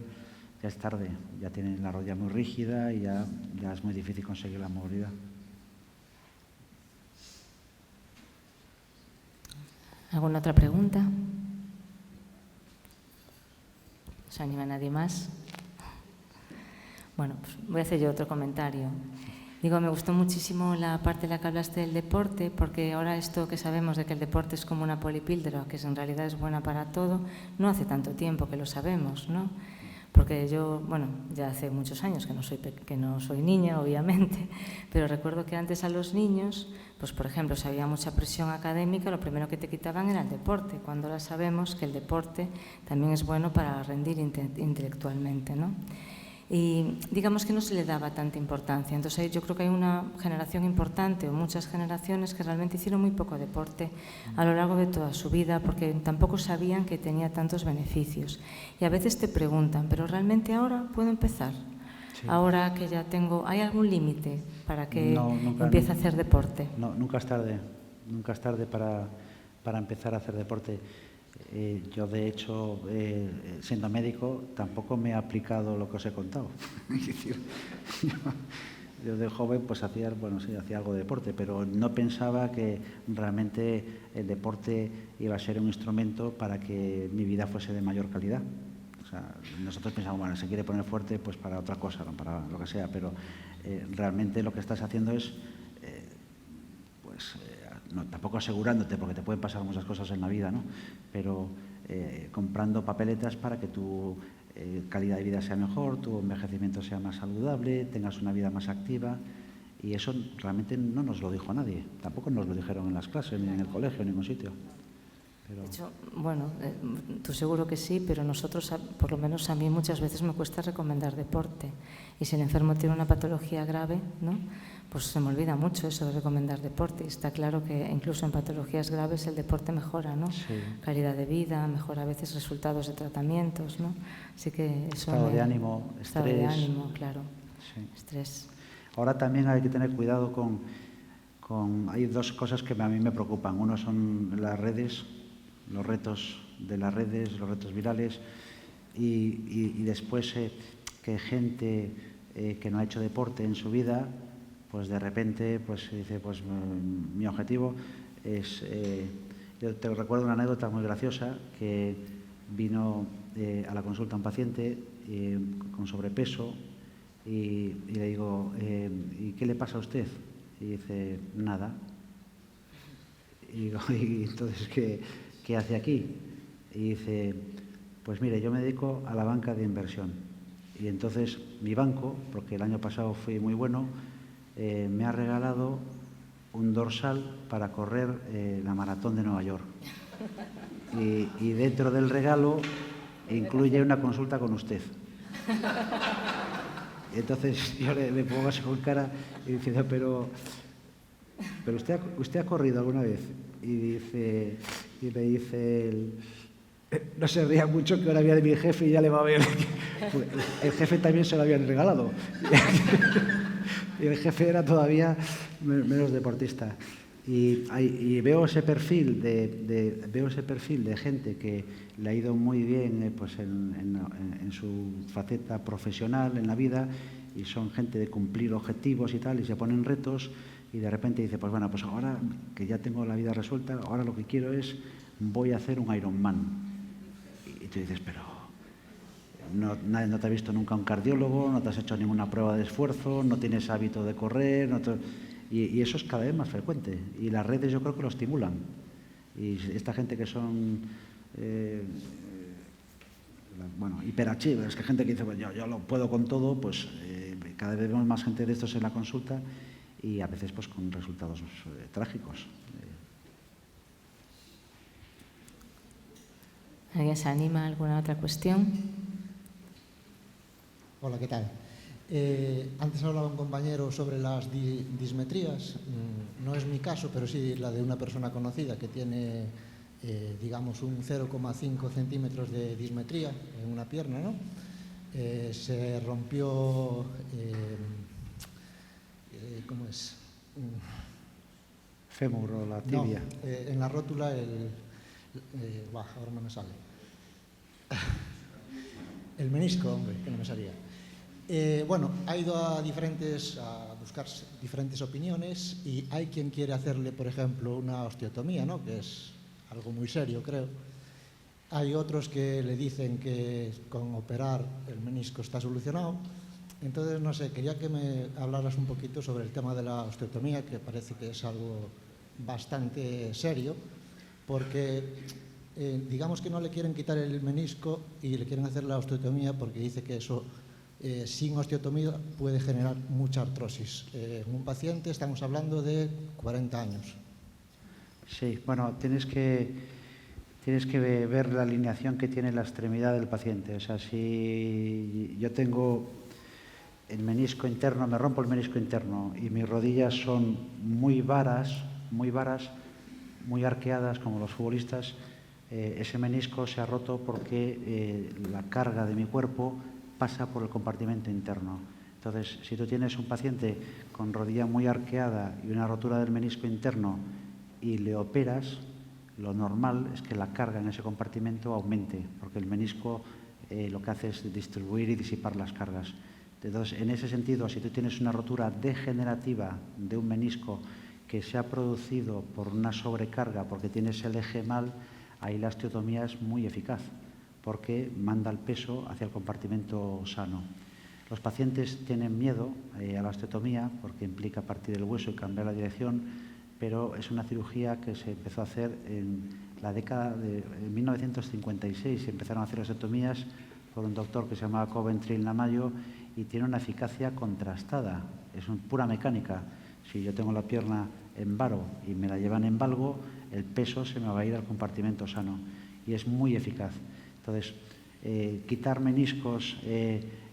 ya es tarde, ya tienen la rodilla muy rígida y ya es muy difícil conseguir la movilidad. ¿Alguna otra pregunta? ¿No se anima nadie más? Bueno, pues voy a hacer yo otro comentario. Digo, me gustó muchísimo la parte en la que hablaste del deporte, porque ahora esto que sabemos de que el deporte es como una polipíldora, que en realidad es buena para todo, no hace tanto tiempo que lo sabemos, ¿no? Porque yo, bueno, ya hace muchos años que no soy niña, obviamente, pero recuerdo que antes a los niños, pues por ejemplo, si había mucha presión académica, lo primero que te quitaban era el deporte, cuando ahora sabemos que el deporte también es bueno para rendir intelectualmente, ¿no? Y digamos que no se le daba tanta importancia. Entonces yo creo que hay una generación importante o muchas generaciones que realmente hicieron muy poco deporte a lo largo de toda su vida porque tampoco sabían que tenía tantos beneficios. Y a veces te preguntan, ¿pero realmente ahora puedo empezar? Sí. Ahora que ya tengo, ¿hay algún límite para que empiece a hacer deporte? No, nunca es tarde. Nunca es tarde para empezar a hacer deporte. Yo, de hecho, siendo médico, tampoco me he aplicado lo que os he contado. Es decir, Yo de joven pues hacía algo de deporte, pero no pensaba que realmente el deporte iba a ser un instrumento para que mi vida fuese de mayor calidad. O sea, nosotros pensamos, bueno, se quiere poner fuerte pues para otra cosa, no para lo que sea, pero realmente lo que estás haciendo es, no, tampoco asegurándote, porque te pueden pasar muchas cosas en la vida, ¿no? Pero comprando papeletas para que tu calidad de vida sea mejor, tu envejecimiento sea más saludable, tengas una vida más activa, y eso realmente no nos lo dijo nadie, tampoco nos lo dijeron en las clases, ni en el colegio, en ningún sitio. Pero... De hecho, bueno, tú seguro que sí, pero nosotros, por lo menos a mí muchas veces me cuesta recomendar deporte, y si el enfermo tiene una patología grave, ¿no?, pues se me olvida mucho eso de recomendar deporte. Está claro que incluso en patologías graves el deporte mejora, ¿no? Sí. Calidad de vida, mejora a veces resultados de tratamientos, ¿no? Así que eso estado de ánimo, estado estrés. de ánimo, claro. Sí. Estrés. Ahora también hay que tener cuidado con... Hay dos cosas que a mí me preocupan. Uno son las redes, los retos de las redes, los retos virales, y después que gente que no ha hecho deporte en su vida, pues de repente pues dice, pues mi objetivo es... yo te recuerdo una anécdota muy graciosa, que vino a la consulta un paciente con sobrepeso, y le digo, ¿y qué le pasa a usted? Y dice, nada. Y digo, ¿y entonces qué hace aquí? Y dice, pues mire, yo me dedico a la banca de inversión. Y entonces mi banco, porque el año pasado fui muy bueno, me ha regalado un dorsal para correr la maratón de Nueva York. Y dentro del regalo incluye una consulta con usted. Y entonces yo le pongo así con cara y diciendo, pero usted ha corrido alguna vez. Y me dice no se ría mucho, que ahora viene mi jefe y ya le va a ver. El jefe también se lo habían regalado. Y el jefe era todavía menos deportista. Y veo ese perfil de gente que le ha ido muy bien pues en su faceta profesional en la vida, y son gente de cumplir objetivos y tal, y se ponen retos, y de repente dice, pues bueno, pues ahora que ya tengo la vida resuelta, ahora lo que quiero es, voy a hacer un Ironman. Y tú dices, pero nadie no te ha visto nunca un cardiólogo, no te has hecho ninguna prueba de esfuerzo, no tienes hábito de correr, y eso es cada vez más frecuente, y las redes yo creo que lo estimulan. Y esta gente que son hiperachievers, que gente que dice, bueno, yo lo puedo con todo, pues cada vez vemos más gente de estos en la consulta, y a veces pues con resultados trágicos. ¿Alguien se anima a alguna otra cuestión? Hola, ¿qué tal? Antes hablaba un compañero sobre las dismetrías. No es mi caso, pero sí la de una persona conocida que tiene, digamos, un 0,5 centímetros de dismetría en una pierna, ¿no? Se rompió, ¿cómo es? Fémur o la tibia. No, en la rótula ahora no me sale. El menisco, hombre, que no me salía. Bueno, ha ido a buscar diferentes opiniones, y hay quien quiere hacerle, por ejemplo, una osteotomía, ¿no?, que es algo muy serio, creo. Hay otros que le dicen que con operar el menisco está solucionado. Entonces, no sé, quería que me hablaras un poquito sobre el tema de la osteotomía, que parece que es algo bastante serio, porque digamos que no le quieren quitar el menisco y le quieren hacer la osteotomía porque dice que eso, sin osteotomía, puede generar mucha artrosis. En un paciente estamos hablando de 40 años. Sí, bueno, tienes que ver la alineación que tiene la extremidad del paciente. O sea, si yo tengo el menisco interno, me rompo el menisco interno y mis rodillas son muy varas, muy arqueadas como los futbolistas, ese menisco se ha roto porque la carga de mi cuerpo pasa por el compartimento interno. Entonces, si tú tienes un paciente con rodilla muy arqueada y una rotura del menisco interno y le operas, lo normal es que la carga en ese compartimento aumente, porque el menisco lo que hace es distribuir y disipar las cargas. Entonces, en ese sentido, si tú tienes una rotura degenerativa de un menisco que se ha producido por una sobrecarga, porque tienes el eje mal, ahí la osteotomía es muy eficaz, porque manda el peso hacia el compartimento sano. Los pacientes tienen miedo a la osteotomía porque implica partir el hueso y cambiar la dirección, pero es una cirugía que se empezó a hacer en la década de 1956. Se empezaron a hacer osteotomías por un doctor que se llamaba Coventry Lamayo y tiene una eficacia contrastada. Es pura mecánica. Si yo tengo la pierna en varo y me la llevan en valgo, el peso se me va a ir al compartimento sano y es muy eficaz. Entonces, quitar meniscos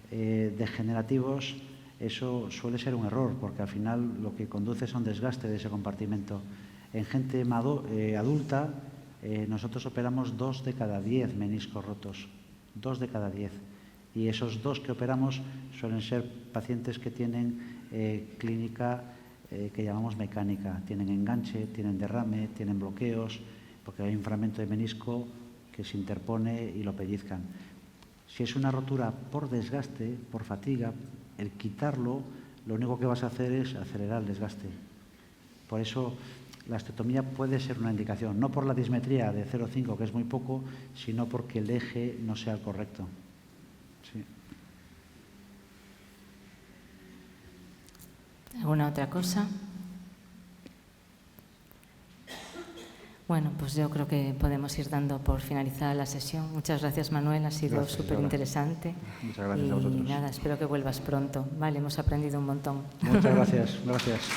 degenerativos, eso suele ser un error, porque al final lo que conduce es a un desgaste de ese compartimento. En gente adulta, nosotros operamos 2 de cada 10 meniscos rotos, 2 de cada 10. Y esos 2 que operamos suelen ser pacientes que tienen clínica que llamamos mecánica. Tienen enganche, tienen derrame, tienen bloqueos, porque hay un fragmento de menisco que se interpone y lo pellizcan. Si es una rotura por desgaste, por fatiga, el quitarlo, lo único que vas a hacer es acelerar el desgaste. Por eso la osteotomía puede ser una indicación, no por la dismetría de 0,5, que es muy poco, sino porque el eje no sea el correcto. Sí. ¿Alguna otra cosa? Bueno, pues yo creo que podemos ir dando por finalizada la sesión. Muchas gracias, Manuel, ha sido súper interesante. Muchas gracias a vosotros. Y nada, espero que vuelvas pronto. Vale, hemos aprendido un montón. Muchas gracias. Muchas gracias.